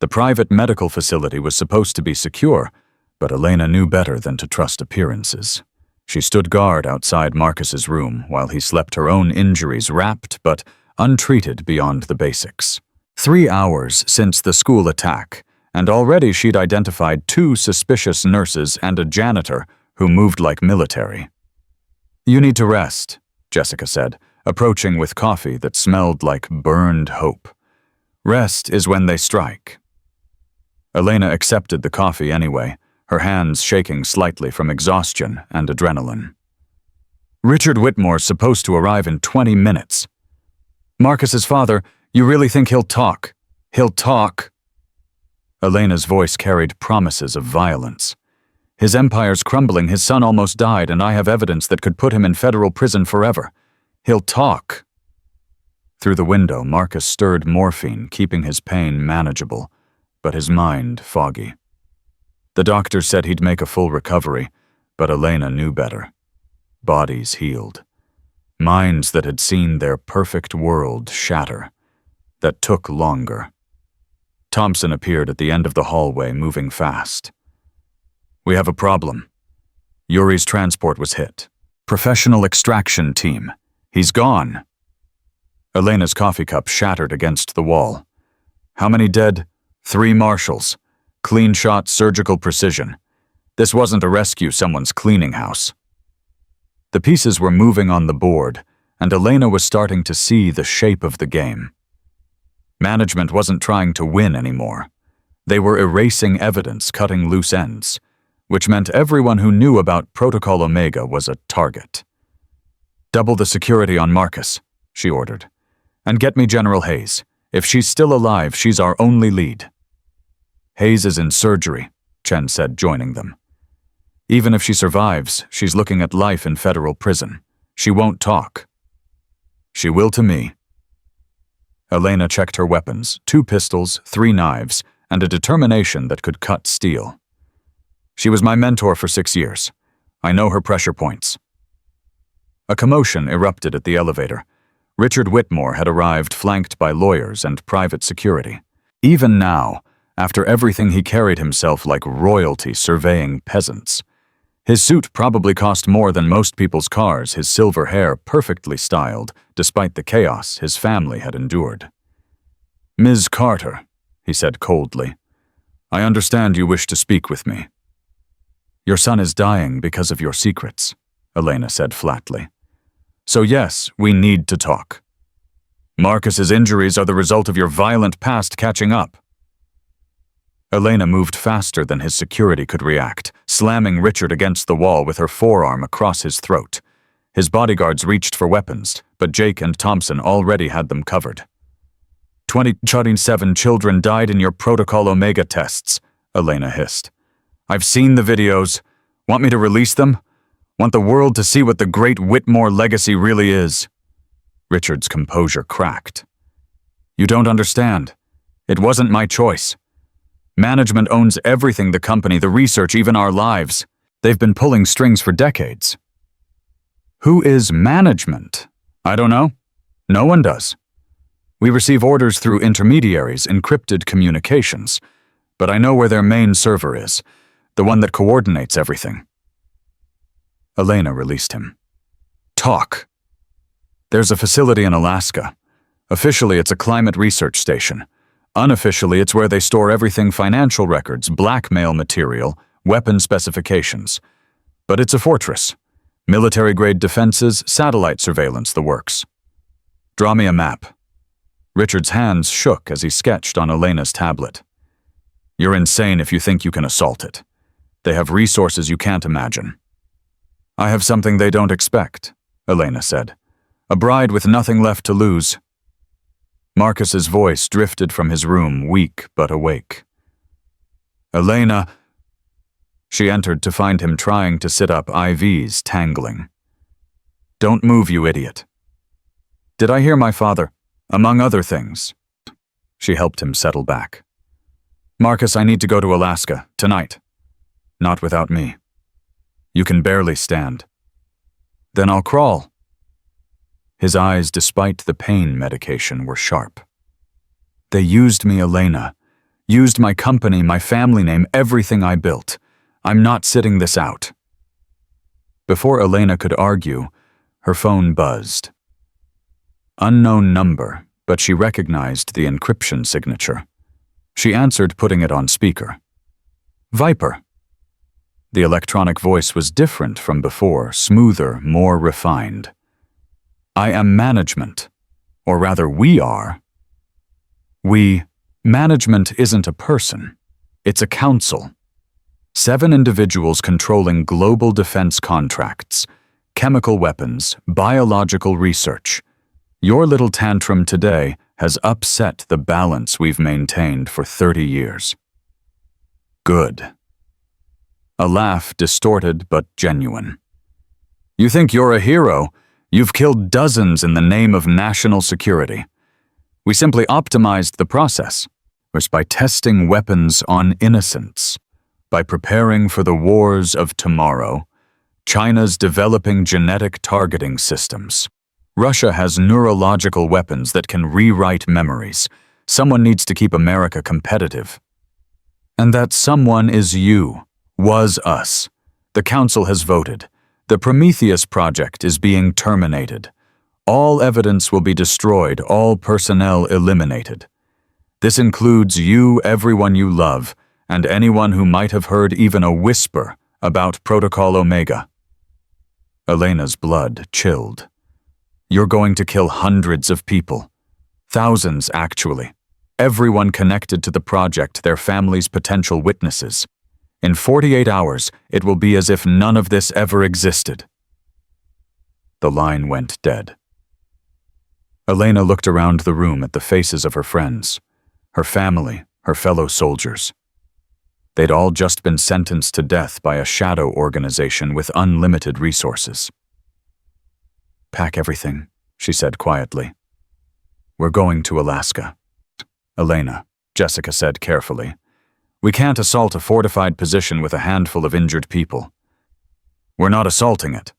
The private medical facility was supposed to be secure, but Elena knew better than to trust appearances. She stood guard outside Marcus's room while he slept, her own injuries wrapped but untreated beyond the basics. 3 hours since the school attack, and already she'd identified 2 suspicious nurses and a janitor who moved like military. You need to rest, Jessica said, approaching with coffee that smelled like burned hope. Rest is when they strike. Elena accepted the coffee anyway, her hands shaking slightly from exhaustion and adrenaline. Richard Whitmore's supposed to arrive in 20 minutes. Marcus's father, you really think he'll talk? He'll talk? Elena's voice carried promises of violence. His empire's crumbling, his son almost died, and I have evidence that could put him in federal prison forever. He'll talk. Through the window, Marcus stirred morphine, keeping his pain manageable, but his mind foggy. The doctor said he'd make a full recovery, but Elena knew better. Bodies healed. Minds that had seen their perfect world shatter. That took longer. Thompson appeared at the end of the hallway, moving fast. We have a problem. Yuri's transport was hit. Professional extraction team. He's gone. Elena's coffee cup shattered against the wall. How many dead? 3 marshals. Clean shot, surgical precision. This wasn't a rescue, someone's cleaning house. The pieces were moving on the board, and Elena was starting to see the shape of the game. Management wasn't trying to win anymore. They were erasing evidence, cutting loose ends, which meant everyone who knew about Protocol Omega was a target. Double the security on Marcus, she ordered. And get me General Hayes. If she's still alive, she's our only lead. Hayes is in surgery, Chen said, joining them. Even if she survives, she's looking at life in federal prison. She won't talk. She will to me. Elena checked her weapons, 2 pistols, 3 knives, and a determination that could cut steel. She was my mentor for 6 years. I know her pressure points. A commotion erupted at the elevator. Richard Whitmore had arrived flanked by lawyers and private security. Even now, after everything, he carried himself like royalty surveying peasants. His suit probably cost more than most people's cars, his silver hair perfectly styled, despite the chaos his family had endured. "Ms. Carter," he said coldly, "I understand you wish to speak with me." "Your son is dying because of your secrets," Elena said flatly. "So yes, we need to talk. Marcus's injuries are the result of your violent past catching up." Elena moved faster than his security could react, slamming Richard against the wall with her forearm across his throat. His bodyguards reached for weapons, but Jake and Thompson already had them covered. 27 children died in your Protocol Omega tests, Elena hissed. "I've seen the videos. Want me to release them? Want the world to see what the great Whitmore legacy really is?" Richard's composure cracked. "You don't understand. It wasn't my choice. Management owns everything, the company, the research, even our lives. They've been pulling strings for decades." "Who is management?" "I don't know. No one does. We receive orders through intermediaries, encrypted communications. But I know where their main server is, the one that coordinates everything." Elena released him. "Talk." "There's a facility in Alaska. Officially, it's a climate research station. Unofficially, it's where they store everything: financial records, blackmail material, weapon specifications. But it's a fortress. Military-grade defenses, satellite surveillance, the works. Draw me a map." Richard's hands shook as he sketched on Elena's tablet. "You're insane if you think you can assault it. They have resources you can't imagine." "I have something they don't expect," Elena said. "A bride with nothing left to lose." Marcus's voice drifted from his room, weak but awake. "Elena..." She entered to find him trying to sit up, IVs tangling. "Don't move, you idiot." "Did I hear my father? Among other things." She helped him settle back. "Marcus, I need to go to Alaska, tonight. Not without me. You can barely stand." "Then I'll crawl." His eyes, despite the pain medication, were sharp. "They used me, Elena. Used my company, my family name, everything I built. I'm not sitting this out." Before Elena could argue, her phone buzzed. Unknown number, but she recognized the encryption signature. She answered, putting it on speaker. "Viper." The electronic voice was different from before, smoother, more refined. "I am management. Or rather, we are." Management isn't a person. It's a council. 7 individuals controlling global defense contracts, chemical weapons, biological research. Your little tantrum today has upset the balance we've maintained for 30 years. Good. A laugh, distorted but genuine. "You think you're a hero? You've killed dozens in the name of national security. We simply optimized the process, by testing weapons on innocents, by preparing for the wars of tomorrow. China's developing genetic targeting systems. Russia has neurological weapons that can rewrite memories. Someone needs to keep America competitive. And that someone is you, was us. The council has voted. The Prometheus project is being terminated. All evidence will be destroyed, all personnel eliminated. This includes you, everyone you love, and anyone who might have heard even a whisper about Protocol Omega." Elena's blood chilled. "You're going to kill hundreds of people. Thousands, actually. Everyone connected to the project, their families, potential witnesses. In 48 hours, it will be as if none of this ever existed." The line went dead. Elena looked around the room at the faces of her friends, her family, her fellow soldiers. They'd all just been sentenced to death by a shadow organization with unlimited resources. "Pack everything," she said quietly. "We're going to Alaska." "Elena," Jessica said carefully, "we can't assault a fortified position with a handful of injured people. We're not assaulting it."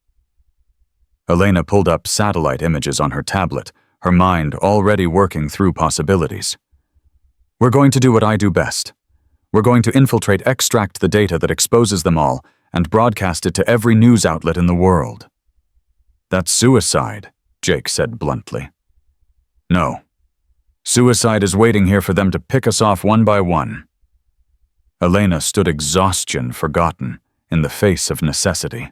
Elena pulled up satellite images on her tablet, her mind already working through possibilities. We're going to do what I do best. We're going to extract the data that exposes them all, and broadcast it to every news outlet in the world. That's suicide, Jake said bluntly. No. Suicide is waiting here for them to pick us off one by one. Elena stood exhaustion forgotten in the face of necessity.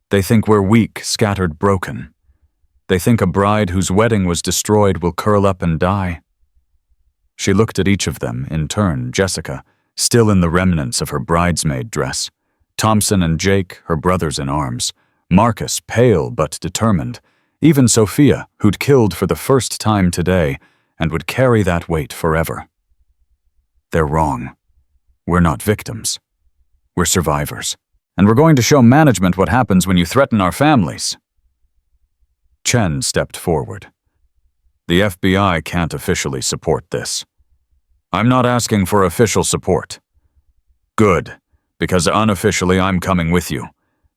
They think we're weak, scattered, broken. They think a bride whose wedding was destroyed will curl up and die. She looked at each of them, in turn, Jessica, still in the remnants of her bridesmaid dress, Thompson and Jake, her brothers in arms, Marcus, pale but determined, even Sophia, who'd killed for the first time today and would carry that weight forever. They're wrong. We're not victims. We're survivors. And we're going to show management what happens when you threaten our families. Chen stepped forward. The FBI can't officially support this. I'm not asking for official support. Good, because unofficially I'm coming with you.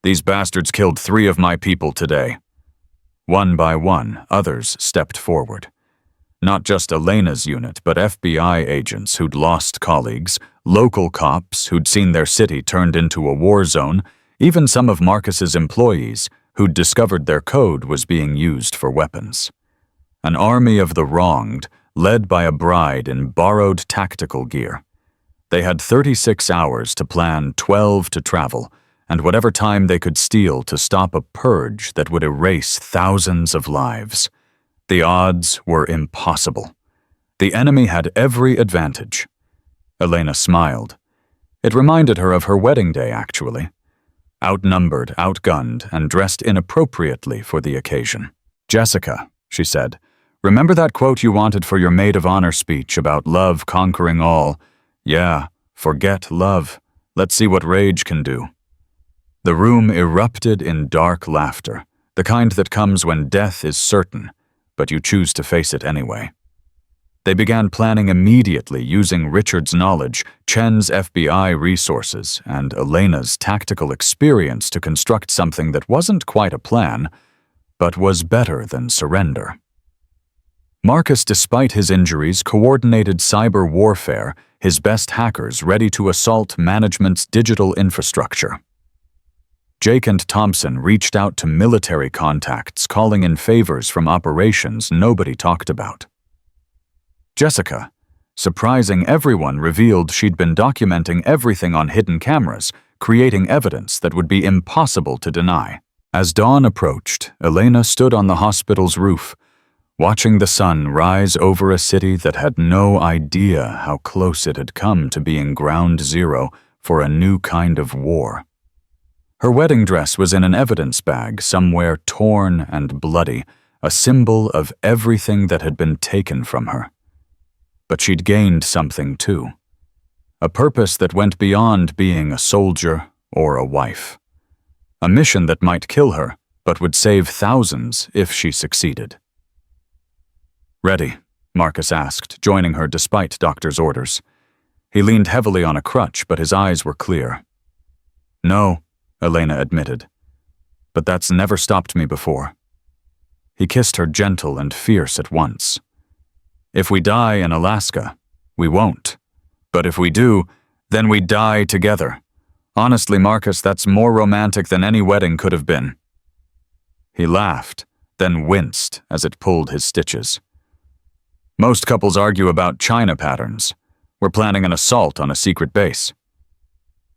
These bastards killed 3 of my people today. One by one, others stepped forward. Not just Elena's unit, but FBI agents who'd lost colleagues, local cops who'd seen their city turned into a war zone, even some of Marcus's employees who'd discovered their code was being used for weapons. An army of the wronged, led by a bride in borrowed tactical gear. They had 36 hours to plan, 12 to travel, and whatever time they could steal to stop a purge that would erase thousands of lives. The odds were impossible. The enemy had every advantage. Elena smiled. It reminded her of her wedding day, actually. Outnumbered, outgunned, and dressed inappropriately for the occasion. Jessica, she said, remember that quote you wanted for your maid of honor speech about love conquering all? Yeah, forget love. Let's see what rage can do. The room erupted in dark laughter, the kind that comes when death is certain, but you choose to face it anyway. They began planning immediately using Richard's knowledge, Chen's FBI resources, and Elena's tactical experience to construct something that wasn't quite a plan, but was better than surrender. Marcus, despite his injuries, coordinated cyber warfare, his best hackers ready to assault management's digital infrastructure. Jake and Thompson reached out to military contacts, calling in favors from operations nobody talked about. Jessica, surprising everyone, revealed she'd been documenting everything on hidden cameras, creating evidence that would be impossible to deny. As dawn approached, Elena stood on the hospital's roof, watching the sun rise over a city that had no idea how close it had come to being ground zero for a new kind of war. Her wedding dress was in an evidence bag somewhere torn and bloody, a symbol of everything that had been taken from her. But she'd gained something too. A purpose that went beyond being a soldier or a wife. A mission that might kill her, but would save thousands if she succeeded. Ready? Marcus asked, joining her despite doctor's orders. He leaned heavily on a crutch, but his eyes were clear. No, Elena admitted, but that's never stopped me before. He kissed her gentle and fierce at once. If we die in Alaska, we won't. But if we do, then we die together. Honestly, Marcus, that's more romantic than any wedding could have been. He laughed, then winced as it pulled his stitches. Most couples argue about China patterns. We're planning an assault on a secret base.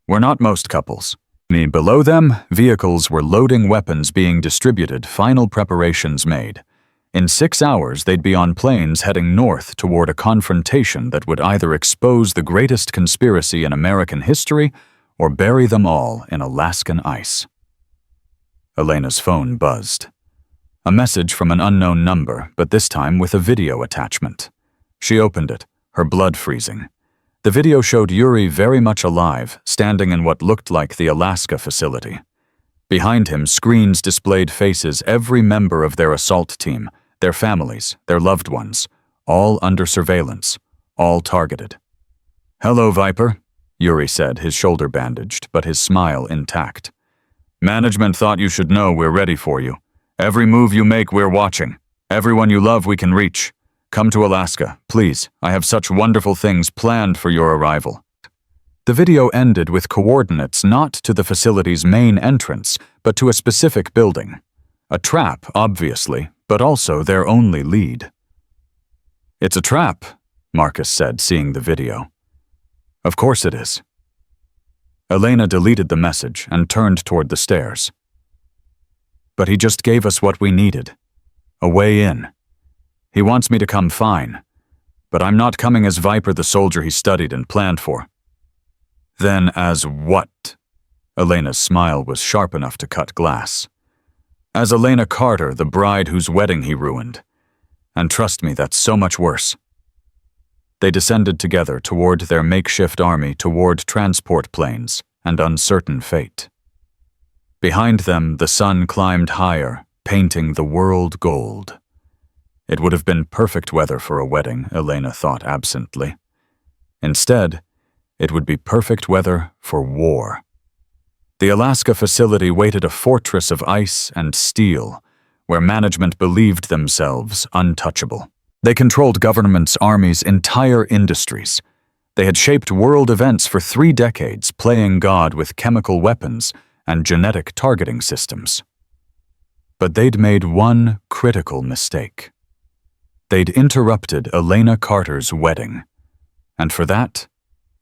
We're not most couples. Below them, vehicles were loading weapons being distributed, final preparations made. In 6 hours, they'd be on planes heading north toward a confrontation that would either expose the greatest conspiracy in American history or bury them all in Alaskan ice. Elena's phone buzzed. A message from an unknown number, but this time with a video attachment. She opened it, her blood freezing. The video showed Yuri very much alive, standing in what looked like the Alaska facility. Behind him, screens displayed faces every member of their assault team, their families, their loved ones, all under surveillance, all targeted. "Hello, Viper," Yuri said, his shoulder bandaged, but his smile intact. "Management thought you should know we're ready for you. Every move you make, we're watching. Everyone you love we can reach. Come to Alaska, please. I have such wonderful things planned for your arrival. The video ended with coordinates not to the facility's main entrance, but to a specific building. A trap, obviously, but also their only lead. It's a trap, Marcus said, seeing the video. Of course it is. Elena deleted the message and turned toward the stairs. But he just gave us what we needed. A way in. He wants me to come fine, but I'm not coming as Viper the soldier he studied and planned for. Then as what? Elena's smile was sharp enough to cut glass. As Elena Carter, the bride whose wedding he ruined. And trust me, that's so much worse. They descended together toward their makeshift army, toward transport planes and uncertain fate. Behind them, the sun climbed higher, painting the world gold. It would have been perfect weather for a wedding, Elena thought absently. Instead, it would be perfect weather for war. The Alaska facility waited a fortress of ice and steel, where management believed themselves untouchable. They controlled government's army's entire industries. They had shaped world events for 3 decades, playing God with chemical weapons and genetic targeting systems. But they'd made one critical mistake. They'd interrupted Elena Carter's wedding, and for that,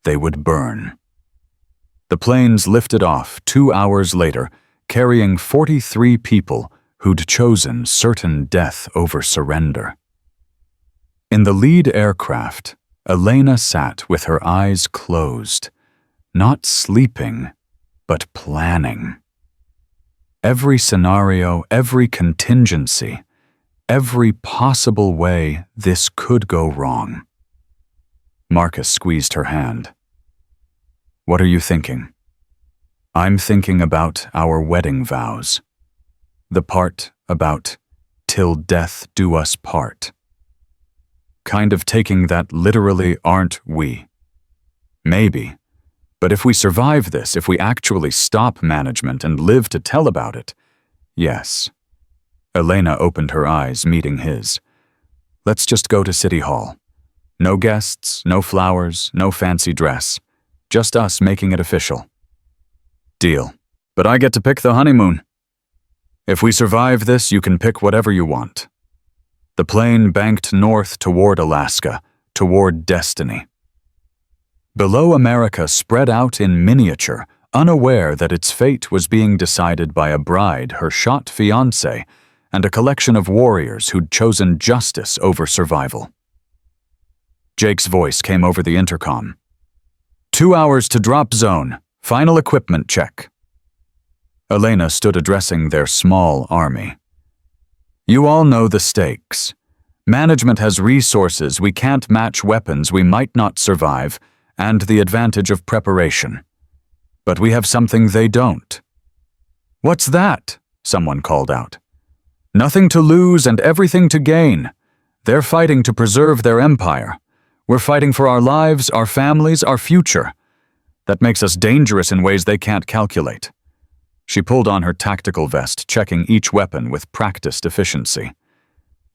they would burn. The planes lifted off 2 hours later, carrying 43 people who'd chosen certain death over surrender. In the lead aircraft, Elena sat with her eyes closed, not sleeping, but planning. Every scenario, every contingency, every possible way this could go wrong. Marcus squeezed her hand. What are you thinking? I'm thinking about our wedding vows. The part about till death do us part. Kind of taking that literally, aren't we? Maybe. But if we survive this, if we actually stop management and live to tell about it, yes. Elena opened her eyes, meeting his. Let's just go to City Hall. No guests, no flowers, no fancy dress. Just us making it official. Deal. But I get to pick the honeymoon. If we survive this, you can pick whatever you want. The plane banked north toward Alaska, toward destiny. Below, America spread out in miniature, unaware that its fate was being decided by a bride, her shot fiancé, and a collection of warriors who'd chosen justice over survival. Jake's voice came over the intercom. 2 hours to drop zone. Final equipment check. Elena stood addressing their small army. You all know the stakes. Management has resources we can't match, weapons we might not survive, and the advantage of preparation. But we have something they don't. What's that? Someone called out. Nothing to lose and everything to gain. They're fighting to preserve their empire. We're fighting for our lives, our families, our future. That makes us dangerous in ways they can't calculate. She pulled on her tactical vest, checking each weapon with practiced efficiency.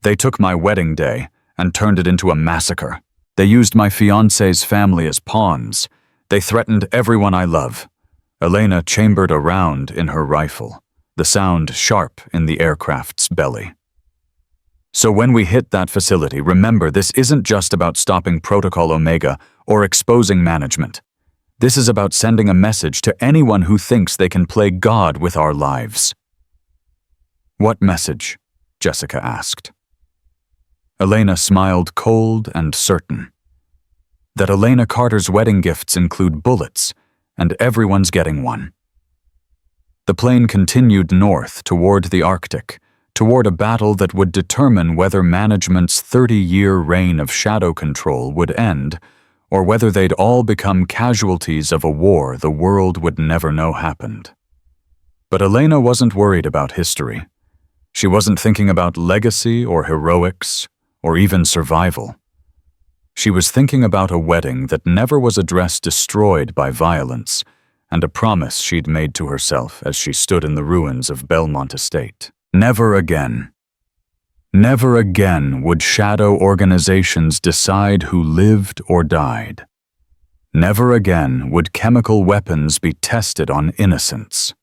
They took my wedding day and turned it into a massacre. They used my fiancé's family as pawns. They threatened everyone I love. Elena chambered a round in her rifle, the sound sharp in the aircraft's belly. So when we hit that facility, remember, this isn't just about stopping Protocol Omega or exposing management. This is about sending a message to anyone who thinks they can play God with our lives. What message? Jessica asked. Elena smiled, cold and certain. That Elena Carter's wedding gifts include bullets, and everyone's getting one. The plane continued north toward the Arctic, toward a battle that would determine whether management's 30-year reign of shadow control would end, or whether they'd all become casualties of a war the world would never know happened. But Elena wasn't worried about history. She wasn't thinking about legacy or heroics, or even survival. She was thinking about a wedding that never was a dress destroyed by violence, and a promise she'd made to herself as she stood in the ruins of Belmont Estate. Never again. Never again would shadow organizations decide who lived or died. Never again would chemical weapons be tested on innocents.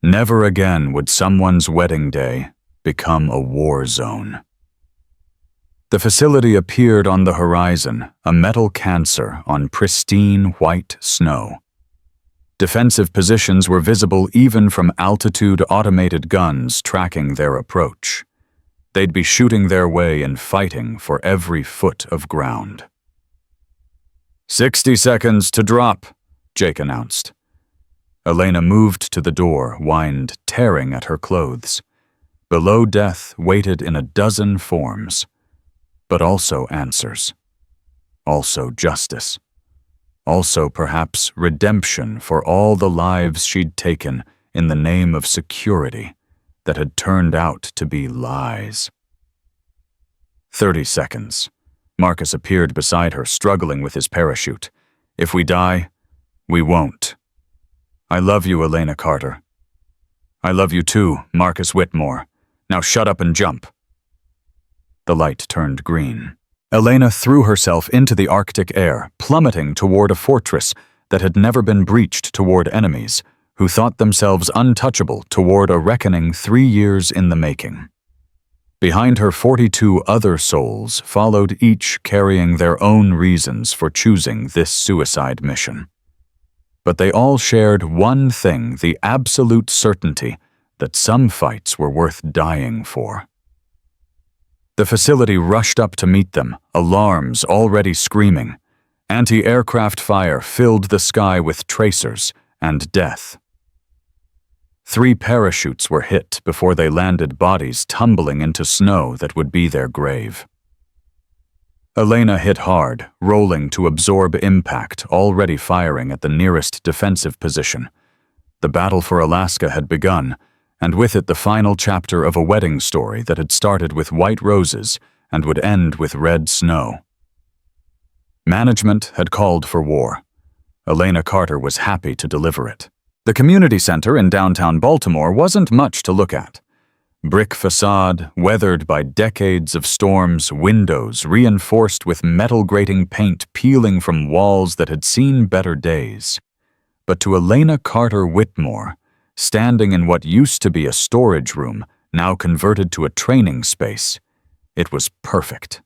Never again would someone's wedding day become a war zone. The facility appeared on the horizon, a metal cancer on pristine white snow. Defensive positions were visible even from altitude automated guns tracking their approach. They'd be shooting their way and fighting for every foot of ground. 60 seconds to drop, Jake announced. Elena moved to the door, whined, tearing at her clothes. Below death waited in a dozen forms, but also answers. Also justice. Also perhaps redemption for all the lives she'd taken in the name of security that had turned out to be lies. 30 seconds. Marcus appeared beside her, struggling with his parachute. If we die, we won't. I love you, Elena Carter. I love you too, Marcus Whitmore. Now shut up and jump. The light turned green. Elena threw herself into the Arctic air, plummeting toward a fortress that had never been breached toward enemies, who thought themselves untouchable toward a reckoning 3 years in the making. Behind her, 42 other souls followed, each carrying their own reasons for choosing this suicide mission. But they all shared one thing, the absolute certainty that some fights were worth dying for. The facility rushed up to meet them, alarms already screaming. Anti-aircraft fire filled the sky with tracers and death. 3 parachutes were hit before they landed, bodies tumbling into snow that would be their grave. Elena hit hard, rolling to absorb impact, already firing at the nearest defensive position. The battle for Alaska had begun, and with it the final chapter of a wedding story that had started with white roses and would end with red snow. Management had called for war. Elena Carter was happy to deliver it. The community center in downtown Baltimore wasn't much to look at. Brick facade, weathered by decades of storms, windows reinforced with metal-grating paint peeling from walls that had seen better days. But to Elena Carter Whitmore, standing in what used to be a storage room, now converted to a training space, it was perfect.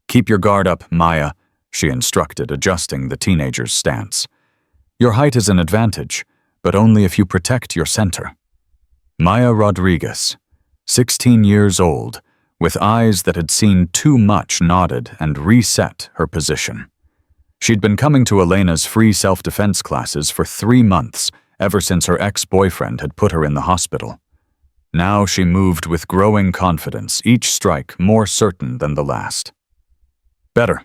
"Keep your guard up, Maya," she instructed, adjusting the teenager's stance. "Your height is an advantage, but only if you protect your center." Maya Rodriguez, 16 years old, with eyes that had seen too much, nodded and reset her position. She'd been coming to Elena's free self-defense classes for 3 months, ever since her ex-boyfriend had put her in the hospital. Now she moved with growing confidence, each strike more certain than the last. "Better.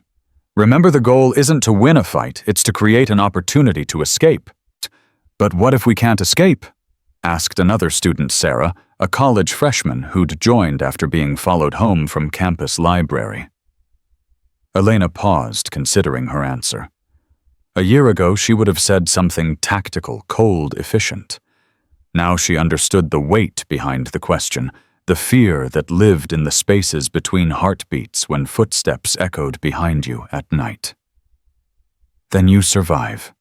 Remember, the goal isn't to win a fight, it's to create an opportunity to escape." "But what if we can't escape?" asked another student, Sarah, a college freshman who'd joined after being followed home from campus library. Elena paused, considering her answer. A year ago, she would have said something tactical, cold, efficient. Now she understood the weight behind the question, the fear that lived in the spaces between heartbeats when footsteps echoed behind you at night. "Then you survive,"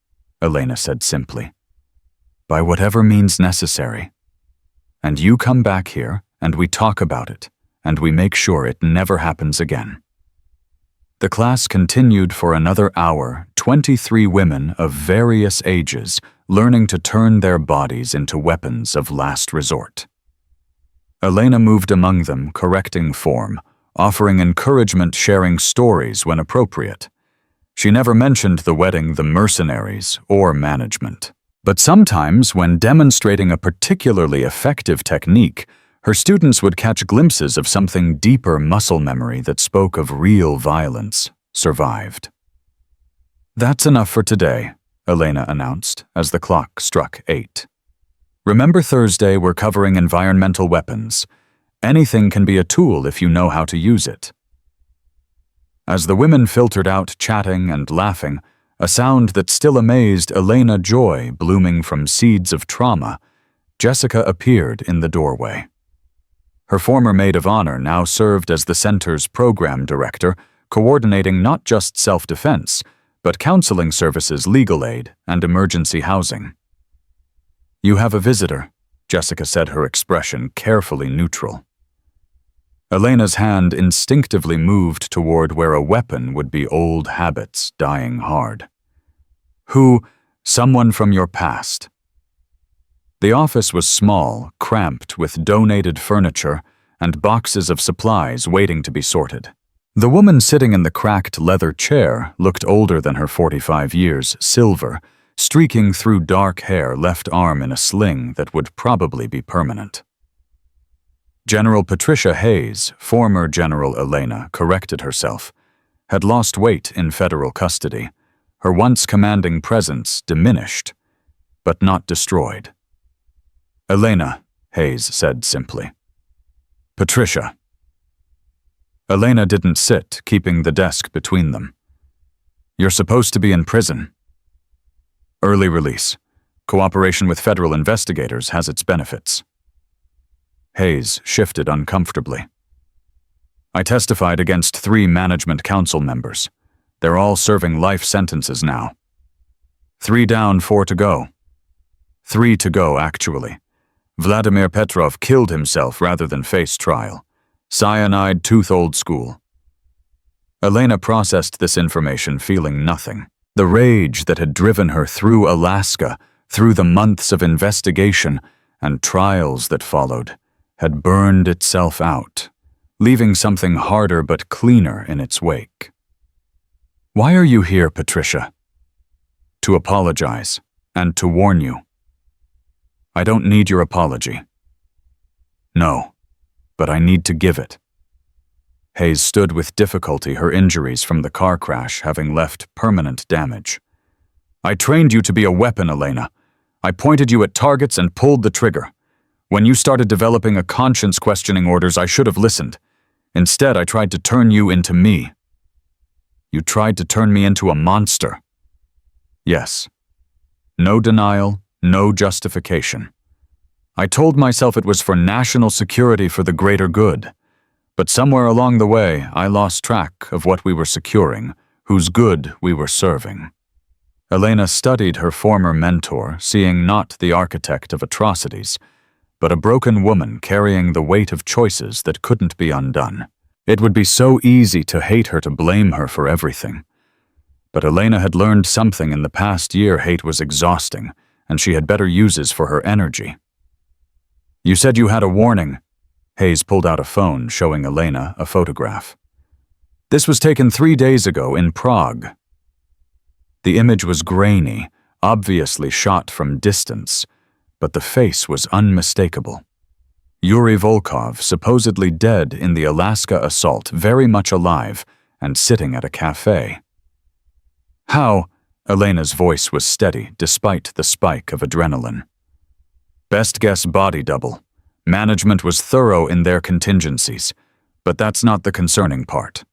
Elena said simply. "By whatever means necessary. And you come back here, and we talk about it, and we make sure it never happens again." The class continued for another hour, 23 women of various ages learning to turn their bodies into weapons of last resort. Elena moved among them, correcting form, offering encouragement, sharing stories when appropriate. She never mentioned the wedding, the mercenaries, or management. But sometimes, when demonstrating a particularly effective technique, her students would catch glimpses of something deeper muscle memory that spoke of real violence, survived. "That's enough for today," Elena announced as the clock struck 8. "Remember, Thursday we're covering environmental weapons. Anything can be a tool if you know how to use it." As the women filtered out, chatting and laughing, a sound that still amazed Elena, joy blooming from seeds of trauma, Jessica appeared in the doorway. Her former maid of honor now served as the center's program director, coordinating not just self-defense, but counseling services, legal aid, and emergency housing. "You have a visitor," Jessica said, her expression carefully neutral. Elena's hand instinctively moved toward where a weapon would be old habits dying hard. "Who? Someone from your past." The office was small, cramped with donated furniture and boxes of supplies waiting to be sorted. The woman sitting in the cracked leather chair looked older than her 45 years, silver, streaking through dark hair, left arm in a sling that would probably be permanent. General Patricia Hayes, former General Elena, corrected herself, had lost weight in federal custody, her once commanding presence diminished, but not destroyed. "Elena," Hayes said simply. "Patricia." Elena didn't sit, keeping the desk between them. "You're supposed to be in prison." "Early release. Cooperation with federal investigators has its benefits." Hayes shifted uncomfortably. "I testified against 3 management council members. They're all serving life sentences now. 3 down, 4 to go. 3 to go, actually. Vladimir Petrov killed himself rather than face trial. Cyanide, tooth old school." Elena processed this information, feeling nothing. The rage that had driven her through Alaska, through the months of investigation and trials that followed, had burned itself out, leaving something harder but cleaner in its wake. "Why are you here, Patricia?" "To apologize, and to warn you." "I don't need your apology." "No, but I need to give it." Hayes stood with difficulty, her injuries from the car crash having left permanent damage. "I trained you to be a weapon, Elena. I pointed you at targets and pulled the trigger. When you started developing a conscience-questioning orders, I should have listened. Instead, I tried to turn you into me." "You tried to turn me into a monster." "Yes. No denial, no justification. I told myself it was for national security, for the greater good. But somewhere along the way, I lost track of what we were securing, whose good we were serving." Elena studied her former mentor, seeing not the architect of atrocities, but a broken woman carrying the weight of choices that couldn't be undone. It would be so easy to hate her, to blame her for everything. But Elena had learned something in the past year. Hate was exhausting, and she had better uses for her energy. "You said you had a warning." Hayes pulled out a phone, showing Elena a photograph. "This was taken 3 days ago in Prague." The image was grainy, obviously shot from distance, but the face was unmistakable. Yuri Volkov, supposedly dead in the Alaska assault, very much alive and sitting at a cafe. "How?" Elena's voice was steady, despite the spike of adrenaline. "Best guess body double. Management was thorough in their contingencies, but that's not the concerning part."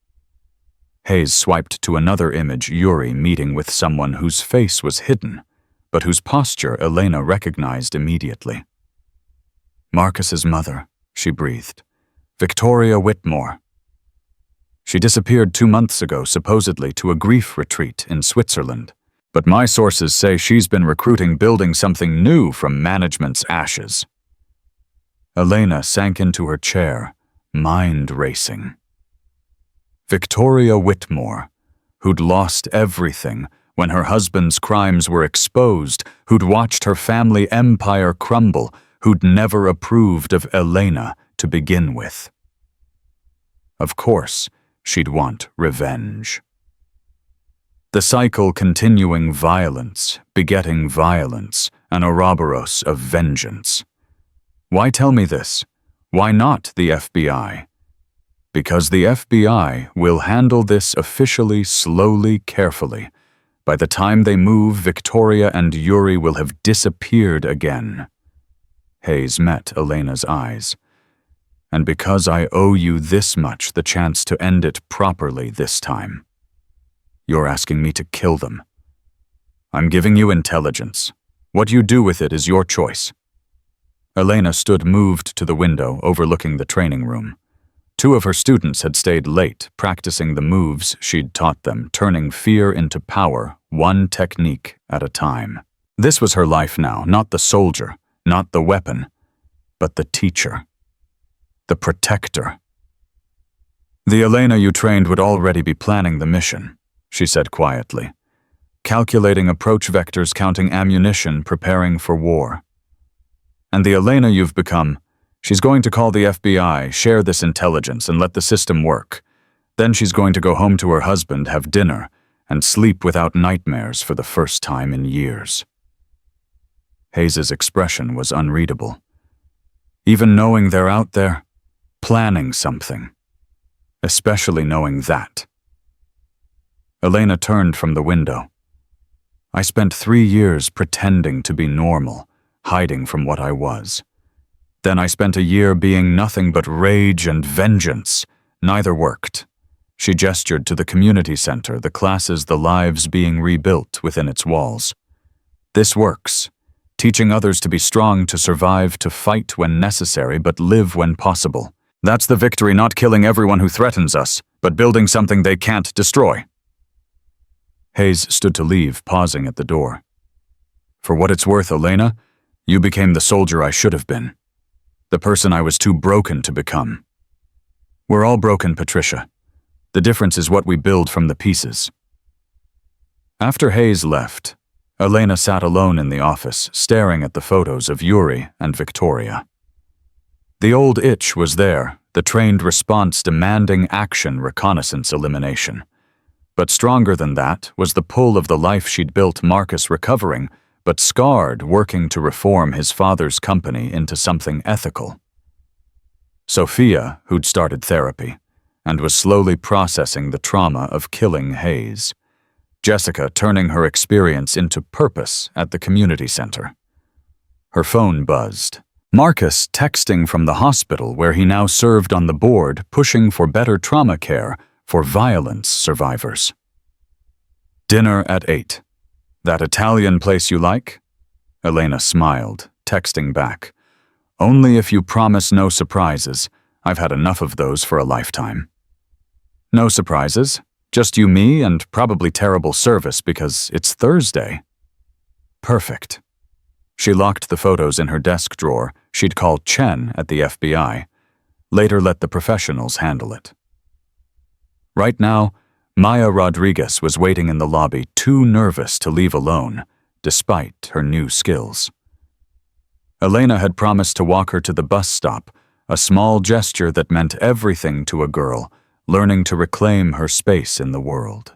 Hayes swiped to another image, Yuri meeting with someone whose face was hidden, but whose posture Elena recognized immediately. "Marcus's mother," she breathed. "Victoria Whitmore. She disappeared 2 months ago, supposedly to a grief retreat in Switzerland. But my sources say she's been recruiting, building something new from management's ashes." Elena sank into her chair, mind racing. Victoria Whitmore, who'd lost everything when her husband's crimes were exposed, who'd watched her family empire crumble, who'd never approved of Elena to begin with. Of course, she'd want revenge. The cycle continuing, violence, begetting violence, an Ouroboros of vengeance. Why tell me this? Why not the FBI? Because the FBI will handle this officially, slowly, carefully. By the time they move, Victoria and Yuri will have disappeared again. Hayes met Elena's eyes. "And because I owe you this much, the chance to end it properly this time. You're asking me to kill them. I'm giving you intelligence. What you do with it is your choice." Elena stood moved to the window overlooking the training room. 2 of her students had stayed late, practicing the moves she'd taught them, turning fear into power, one technique at a time. This was her life now, not the soldier, not the weapon, but the teacher. The protector. The Elena you trained would already be planning the mission, she said quietly. Calculating approach vectors, counting ammunition, preparing for war. And the Elena you've become, she's going to call the FBI, share this intelligence, and let the system work. Then she's going to go home to her husband, have dinner, and sleep without nightmares for the first time in years. Hayes's expression was unreadable. Even knowing they're out there, planning something. Especially knowing that. Elena turned from the window. I spent 3 years pretending to be normal, hiding from what I was. Then I spent a year being nothing but rage and vengeance. Neither worked. She gestured to the community center, the classes, the lives being rebuilt within its walls. This works. Teaching others to be strong, to survive, to fight when necessary, but live when possible. That's the victory, not killing everyone who threatens us, but building something they can't destroy. Hayes stood to leave, pausing at the door. For what it's worth, Elena, you became the soldier I should have been. The person I was too broken to become. We're all broken, Patricia. The difference is what we build from the pieces. After Hayes left, Elena sat alone in the office, staring at the photos of Yuri and Victoria. The old itch was there, the trained response demanding action, reconnaissance, elimination. But stronger than that was the pull of the life she'd built, Marcus recovering, but scarred, working to reform his father's company into something ethical. Sophia, who'd started therapy, and was slowly processing the trauma of killing Hayes. Jessica turning her experience into purpose at the community center. Her phone buzzed. Marcus texting from the hospital where he now served on the board, pushing for better trauma care for violence survivors. Dinner at 8. That Italian place you like? Elena smiled, texting back. Only if you promise no surprises. I've had enough of those for a lifetime. No surprises? Just you, me, and probably terrible service because it's Thursday. Perfect. She locked the photos in her desk drawer. She'd call Chen at the FBI. Later let the professionals handle it. Right now, Maya Rodriguez was waiting in the lobby, too nervous to leave alone, despite her new skills. Elena had promised to walk her to the bus stop, a small gesture that meant everything to a girl, learning to reclaim her space in the world.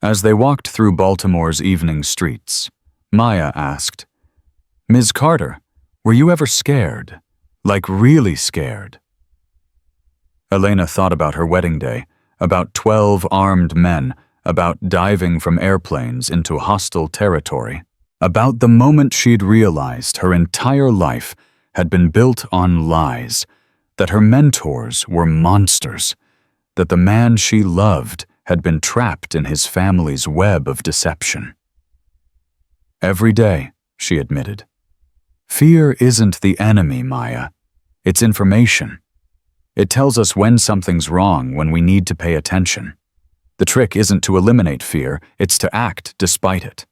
As they walked through Baltimore's evening streets, Maya asked, Ms. Carter, were you ever scared? Like really scared? Elena thought about her wedding day, about 12 armed men, about diving from airplanes into hostile territory, about the moment she'd realized her entire life had been built on lies, that her mentors were monsters, that the man she loved had been trapped in his family's web of deception. Every day, she admitted. Fear isn't the enemy, Maya. It's information. It tells us when something's wrong, when we need to pay attention. The trick isn't to eliminate fear, it's to act despite it.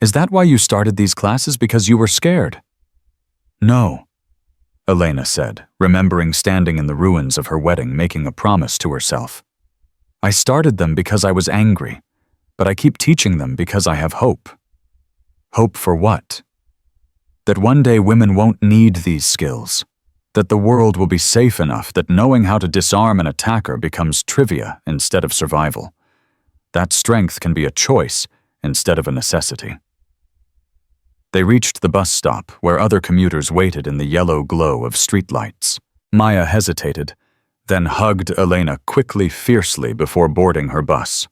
Is that why you started these classes, because you were scared? No, Elena said, remembering standing in the ruins of her wedding, making a promise to herself. I started them because I was angry, but I keep teaching them because I have hope. Hope for what? That one day women won't need these skills. That the world will be safe enough that knowing how to disarm an attacker becomes trivia instead of survival. That strength can be a choice instead of a necessity. They reached the bus stop where other commuters waited in the yellow glow of streetlights. Maya hesitated, then hugged Elena quickly, fiercely before boarding her bus.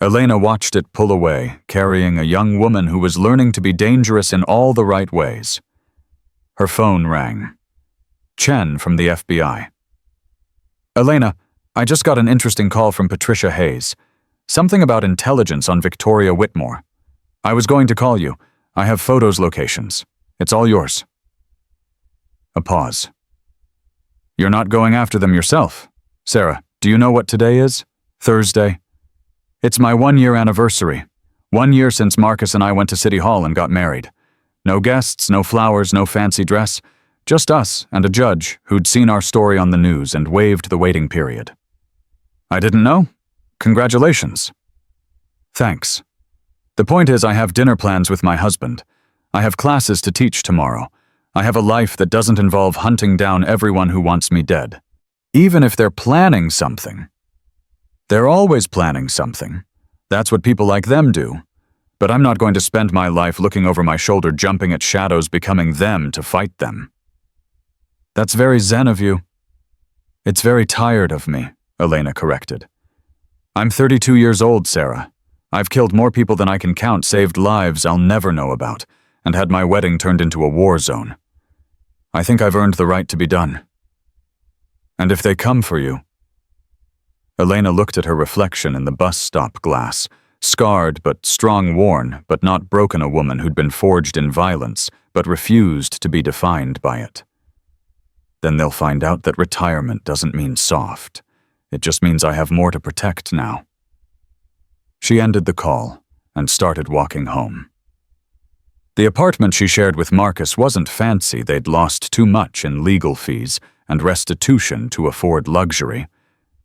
Elena watched it pull away, carrying a young woman who was learning to be dangerous in all the right ways. Her phone rang. Chen from the FBI. Elena, I just got an interesting call from Patricia Hayes. Something about intelligence on Victoria Whitmore. I was going to call you. I have photos locations. It's all yours. A pause. You're not going after them yourself. Sarah, do you know what today is? Thursday. It's my 1-year anniversary. 1 year since Marcus and I went to City Hall and got married. No guests, no flowers, no fancy dress. Just us and a judge who'd seen our story on the news and waived the waiting period. I didn't know? Congratulations. Thanks. The point is I have dinner plans with my husband. I have classes to teach tomorrow. I have a life that doesn't involve hunting down everyone who wants me dead. Even if they're planning something. They're always planning something. That's what people like them do. But I'm not going to spend my life looking over my shoulder jumping at shadows becoming them to fight them. That's very zen of you. It's very tired of me, Elena corrected. I'm 32 years old, Sarah. I've killed more people than I can count, saved lives I'll never know about, and had my wedding turned into a war zone. I think I've earned the right to be done. And if they come for you... Elena looked at her reflection in the bus stop glass, scarred but strong-worn, but not broken a woman who'd been forged in violence, but refused to be defined by it. Then they'll find out that retirement doesn't mean soft. It just means I have more to protect now. She ended the call and started walking home. The apartment she shared with Marcus wasn't fancy. They'd lost too much in legal fees and restitution to afford luxury,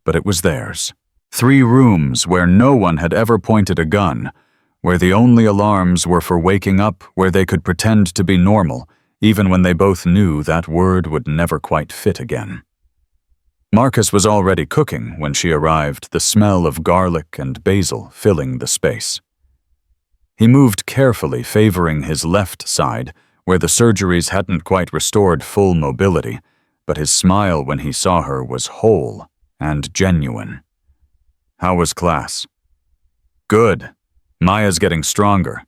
but it was theirs. 3 rooms where no one had ever pointed a gun, where the only alarms were for waking up, where they could pretend to be normal, even when they both knew that word would never quite fit again. Marcus was already cooking when she arrived, the smell of garlic and basil filling the space. He moved carefully, favoring his left side, where the surgeries hadn't quite restored full mobility, but his smile when he saw her was whole and genuine. How was class? Good. Maya's getting stronger.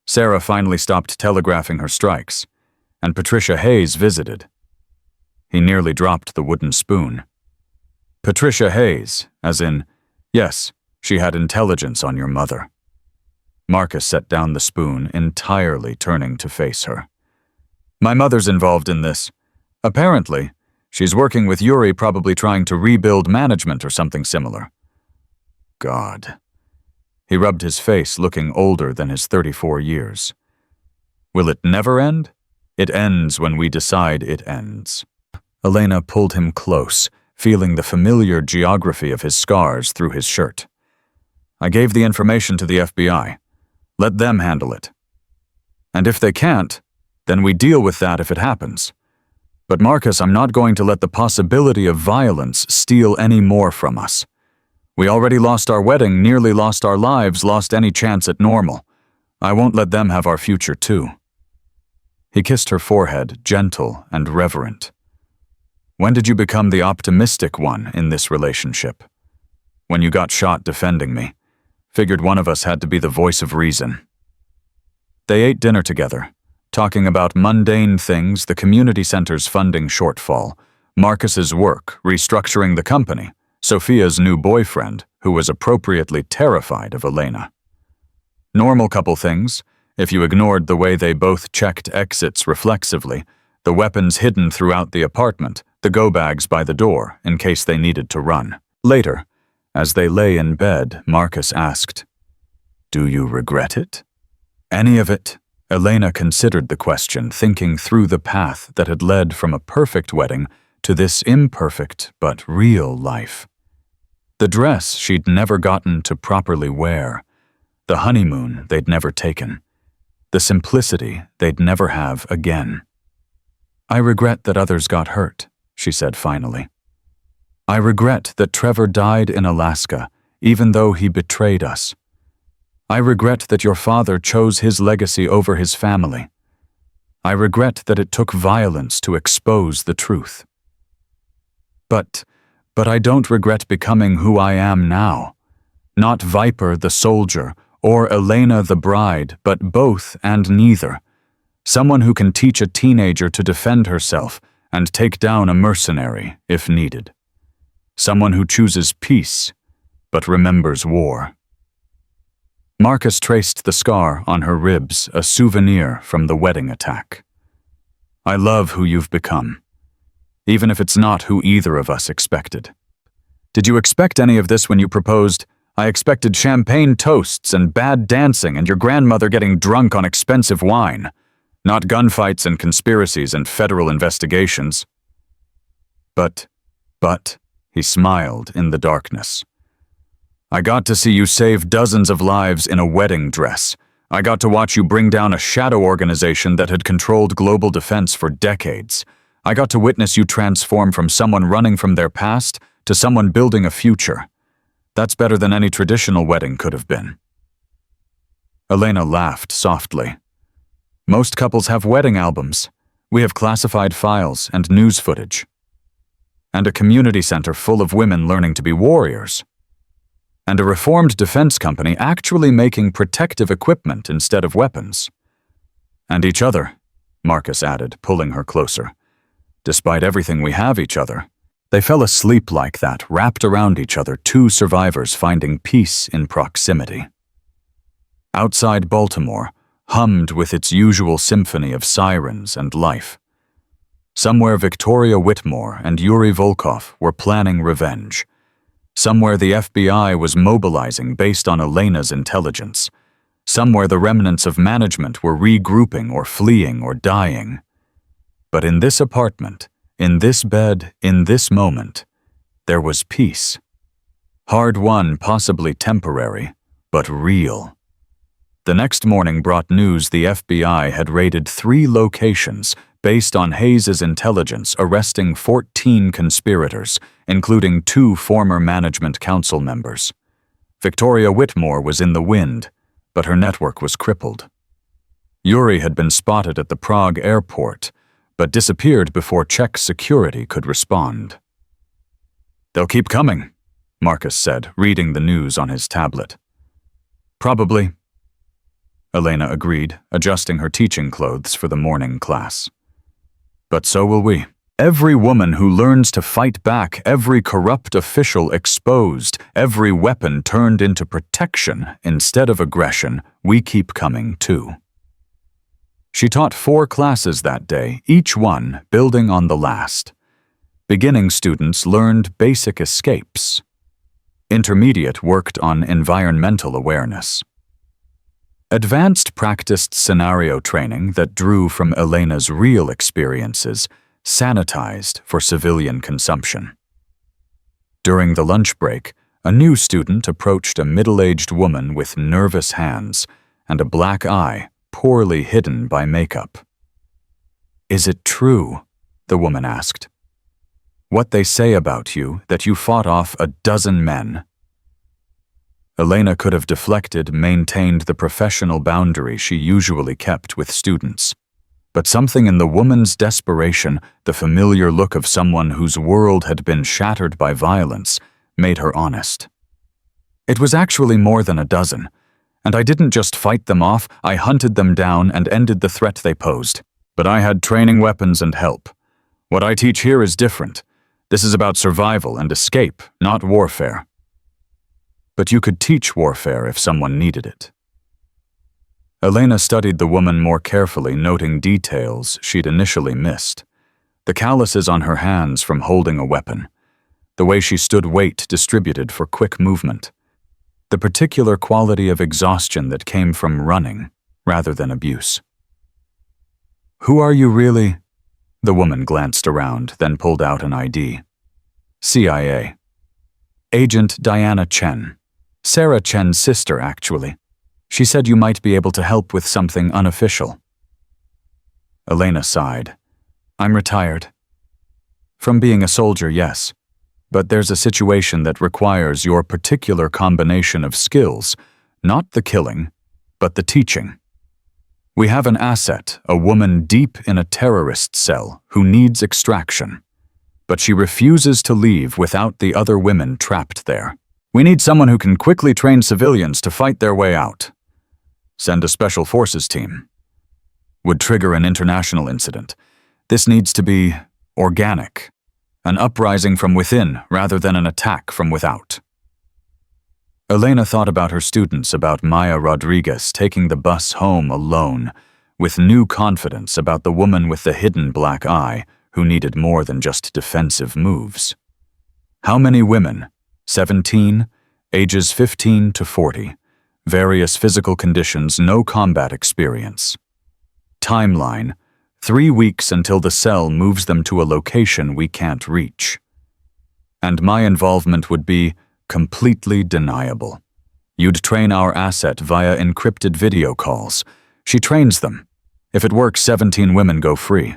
Sarah finally stopped telegraphing her strikes, and Patricia Hayes visited. He nearly dropped the wooden spoon. Patricia Hayes, as in, yes, she had intelligence on your mother. Marcus set down the spoon, entirely turning to face her. My mother's involved in this. Apparently, she's working with Yuri, probably trying to rebuild management or something similar. God. He rubbed his face, looking older than his 34 years. Will it never end? It ends when we decide it ends. Elena pulled him close, feeling the familiar geography of his scars through his shirt. I gave the information to the FBI. Let them handle it. And if they can't, then we deal with that if it happens. But Marcus, I'm not going to let the possibility of violence steal any more from us. We already lost our wedding, nearly lost our lives, lost any chance at normal. I won't let them have our future too. He kissed her forehead, gentle and reverent. When did you become the optimistic one in this relationship? When you got shot defending me. Figured one of us had to be the voice of reason. They ate dinner together, talking about mundane things, the community center's funding shortfall, Marcus's work, restructuring the company, Sophia's new boyfriend, who was appropriately terrified of Elena. Normal couple things, if you ignored the way they both checked exits reflexively, the weapons hidden throughout the apartment, the go-bags by the door in case they needed to run. Later, as they lay in bed, Marcus asked, "Do you regret it?" Any of it? Elena considered the question, thinking through the path that had led from a perfect wedding to this imperfect but real life. The dress she'd never gotten to properly wear, the honeymoon they'd never taken, the simplicity they'd never have again. I regret that others got hurt, she said finally. I regret that Trevor died in Alaska, even though he betrayed us. I regret that your father chose his legacy over his family. I regret that it took violence to expose the truth. But I don't regret becoming who I am now. Not Viper the soldier, or Elena the bride, but both and neither. Someone who can teach a teenager to defend herself and take down a mercenary if needed. Someone who chooses peace, but remembers war. Marcus traced the scar on her ribs, a souvenir from the wedding attack. I love who you've become, even if it's not who either of us expected. Did you expect any of this when you proposed? I expected champagne toasts and bad dancing and your grandmother getting drunk on expensive wine, not gunfights and conspiracies and federal investigations. But, he smiled in the darkness. I got to see you save dozens of lives in a wedding dress. I got to watch you bring down a shadow organization that had controlled global defense for decades. I got to witness you transform from someone running from their past to someone building a future. That's better than any traditional wedding could have been. Elena laughed softly. Most couples have wedding albums. We have classified files and news footage. And a community center full of women learning to be warriors. And a reformed defense company actually making protective equipment instead of weapons. And each other, Marcus added, pulling her closer. Despite everything we have each other. They fell asleep like that, wrapped around each other, two survivors finding peace in proximity. Outside Baltimore, hummed with its usual symphony of sirens and life. Somewhere Victoria Whitmore and Yuri Volkov were planning revenge. Somewhere the FBI was mobilizing based on Elena's intelligence. Somewhere the remnants of management were regrouping or fleeing or dying. But in this apartment, in this bed, in this moment, there was peace. Hard-won, possibly temporary, but real. The next morning brought news the FBI had raided 3 locations based on Hayes's intelligence, arresting 14 conspirators, including 2 former management council members. Victoria Whitmore was in the wind, but her network was crippled. Yuri had been spotted at the Prague airport, but disappeared before Czech security could respond. "They'll keep coming," Marcus said, reading the news on his tablet. "Probably," Elena agreed, adjusting her teaching clothes for the morning class. "But so will we. Every woman who learns to fight back, every corrupt official exposed, every weapon turned into protection instead of aggression, we keep coming too." She taught 4 classes that day, each one building on the last. Beginning students learned basic escapes. Intermediate worked on environmental awareness. Advanced practiced scenario training that drew from Elena's real experiences, sanitized for civilian consumption. During the lunch break, a new student approached a middle-aged woman with nervous hands and a black eye poorly hidden by makeup. "Is it true?" the woman asked. "What they say about you, that you fought off a dozen men?" Elena could have deflected, maintained the professional boundary she usually kept with students. But something in the woman's desperation, the familiar look of someone whose world had been shattered by violence, made her honest. "It was actually more than a dozen. And I didn't just fight them off, I hunted them down and ended the threat they posed. But I had training, weapons, and help. What I teach here is different. This is about survival and escape, not warfare." But you could teach warfare if someone needed it. Elena studied the woman more carefully, noting details she'd initially missed. The calluses on her hands from holding a weapon. The way she stood weight distributed for quick movement. The particular quality of exhaustion that came from running, rather than abuse. "Who are you really?" The woman glanced around, then pulled out an ID. "CIA. Agent Diana Chen. Sarah Chen's sister, actually. She said you might be able to help with something unofficial." Elena sighed. "I'm retired. From being a soldier, yes. But there's a situation that requires your particular combination of skills, not the killing, but the teaching. We have an asset, a woman deep in a terrorist cell who needs extraction. But she refuses to leave without the other women trapped there. We need someone who can quickly train civilians to fight their way out. Send a special forces team. Would trigger an international incident. This needs to be organic. An uprising from within rather than an attack from without." Elena thought about her students, about Maya Rodriguez taking the bus home alone, with new confidence about the woman with the hidden black eye who needed more than just defensive moves. How many women? 17, ages 15 to 40, various physical conditions, no combat experience. Timeline: 3 weeks until the cell moves them to a location we can't reach. And my involvement would be completely deniable. You'd train our asset via encrypted video calls. She trains them. If it works, 17 women go free.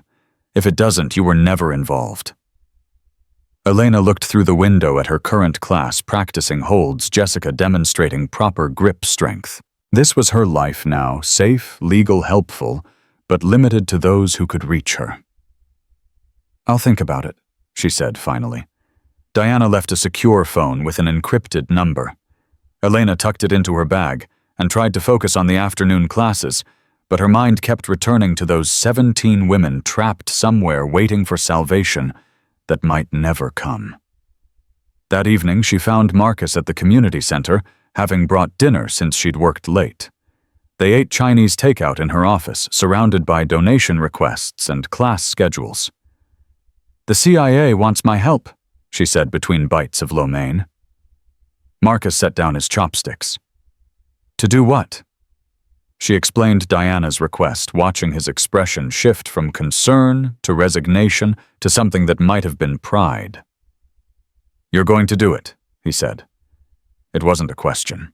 If it doesn't, you were never involved. Elena looked through the window at her current class practicing holds, Jessica demonstrating proper grip strength. This was her life now, safe, legal, helpful, but limited to those who could reach her. "I'll think about it," she said finally. Diana left a secure phone with an encrypted number. Elena tucked it into her bag and tried to focus on the afternoon classes, but her mind kept returning to those 17 women trapped somewhere waiting for salvation that might never come. That evening, she found Marcus at the community center, having brought dinner since she'd worked late. They ate Chinese takeout in her office, surrounded by donation requests and class schedules. "The CIA wants my help," she said between bites of lo mein. Marcus set down his chopsticks. "To do what?" She explained Diana's request, watching his expression shift from concern to resignation to something that might have been pride. "You're going to do it," he said. It wasn't a question.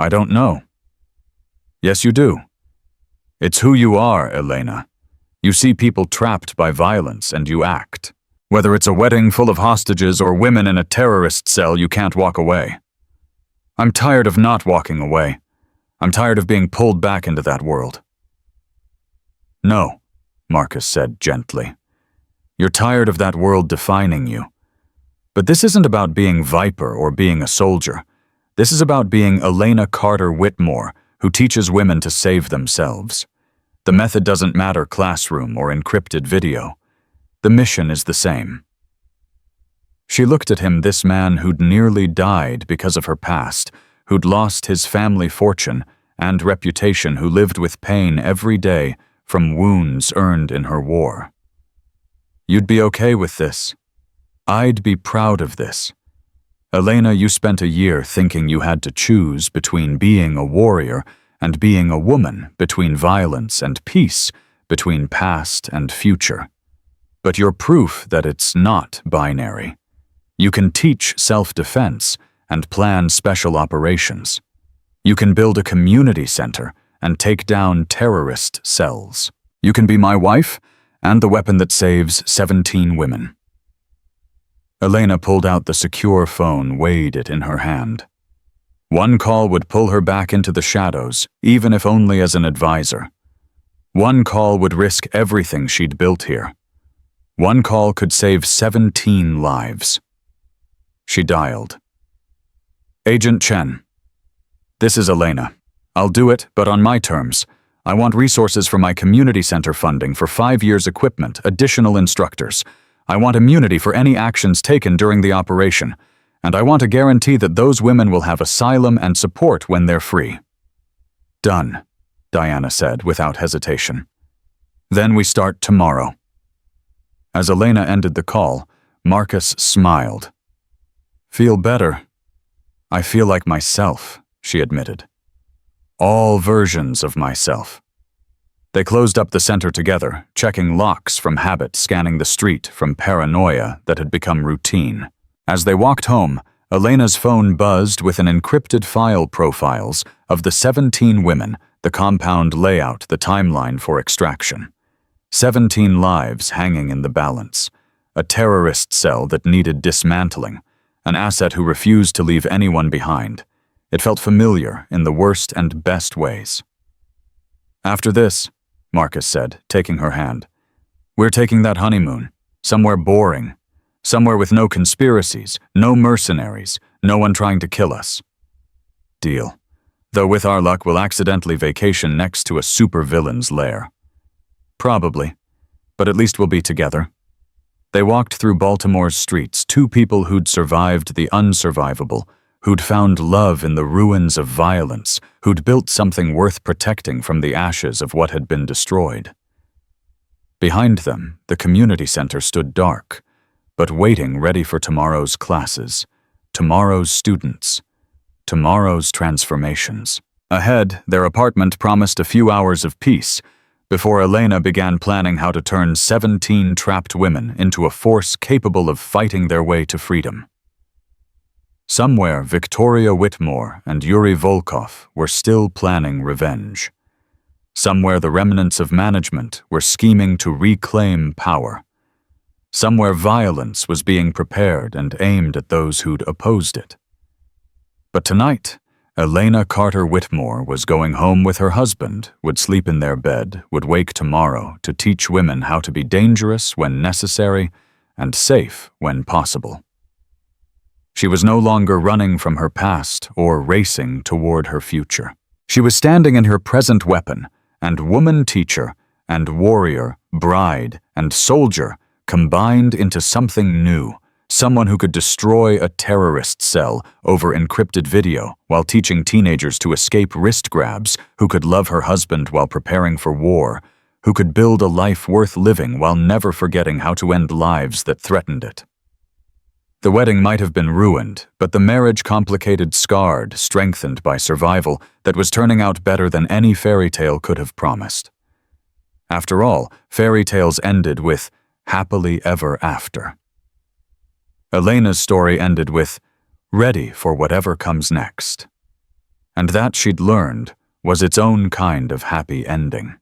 "I don't know." "Yes, you do. It's who you are, Elena. You see people trapped by violence and you act. Whether it's a wedding full of hostages or women in a terrorist cell, you can't walk away. I'm tired of not walking away. I'm tired of being pulled back into that world." "No," Marcus said gently. "You're tired of that world defining you. But this isn't about being Viper or being a soldier. This is about being Elena Carter Whitmore, who teaches women to save themselves. The method doesn't matter, classroom or encrypted video. The mission is the same." She looked at him, this man who'd nearly died because of her past, who'd lost his family fortune and reputation, who lived with pain every day from wounds earned in her war. "You'd be okay with this. I'd be proud of this. Elena, you spent a year thinking you had to choose between being a warrior and being a woman, between violence and peace, between past and future. But you're proof that it's not binary. You can teach self-defense and plan special operations. You can build a community center and take down terrorist cells. You can be my wife and the weapon that saves 17 women." Elena pulled out the secure phone, weighed it in her hand. One call would pull her back into the shadows, even if only as an advisor. One call would risk everything she'd built here. One call could save 17 lives. She dialed. "Agent Chen. This is Elena. I'll do it, but on my terms. I want resources for my community center funding for 5 years equipment, additional instructors. I want immunity for any actions taken during the operation, and I want a guarantee that those women will have asylum and support when they're free." "Done," Diana said without hesitation. "Then we start tomorrow." As Elena ended the call, Marcus smiled. "Feel better?" "I feel like myself," she admitted. "All versions of myself." They closed up the center together, checking locks from habit, scanning the street from paranoia that had become routine. As they walked home, Elena's phone buzzed with an encrypted file profiles of the 17 women, the compound layout, the timeline for extraction. 17 lives hanging in the balance. A terrorist cell that needed dismantling. An asset who refused to leave anyone behind. It felt familiar in the worst and best ways. "After this," Marcus said, taking her hand, "we're taking that honeymoon. Somewhere boring. Somewhere with no conspiracies, no mercenaries, no one trying to kill us." "Deal. Though with our luck, we'll accidentally vacation next to a supervillain's lair." "Probably. But at least we'll be together." They walked through Baltimore's streets, two people who'd survived the unsurvivable, who'd found love in the ruins of violence, who'd built something worth protecting from the ashes of what had been destroyed. Behind them, the community center stood dark, but waiting ready for tomorrow's classes, tomorrow's students, tomorrow's transformations. Ahead, their apartment promised a few hours of peace before Elena began planning how to turn 17 trapped women into a force capable of fighting their way to freedom. Somewhere, Victoria Whitmore and Yuri Volkov were still planning revenge. Somewhere, the remnants of management were scheming to reclaim power. Somewhere, violence was being prepared and aimed at those who'd opposed it. But tonight, Elena Carter Whitmore was going home with her husband, would sleep in their bed, would wake tomorrow to teach women how to be dangerous when necessary and safe when possible. She was no longer running from her past or racing toward her future. She was standing in her present weapon, and woman teacher and warrior, bride and soldier combined into something new, someone who could destroy a terrorist cell over encrypted video while teaching teenagers to escape wrist grabs, who could love her husband while preparing for war, who could build a life worth living while never forgetting how to end lives that threatened it. The wedding might have been ruined, but the marriage complicated, scarred, strengthened by survival that was turning out better than any fairy tale could have promised. After all, fairy tales ended with happily ever after. Elena's story ended with ready for whatever comes next. And that, she'd learned, was its own kind of happy ending.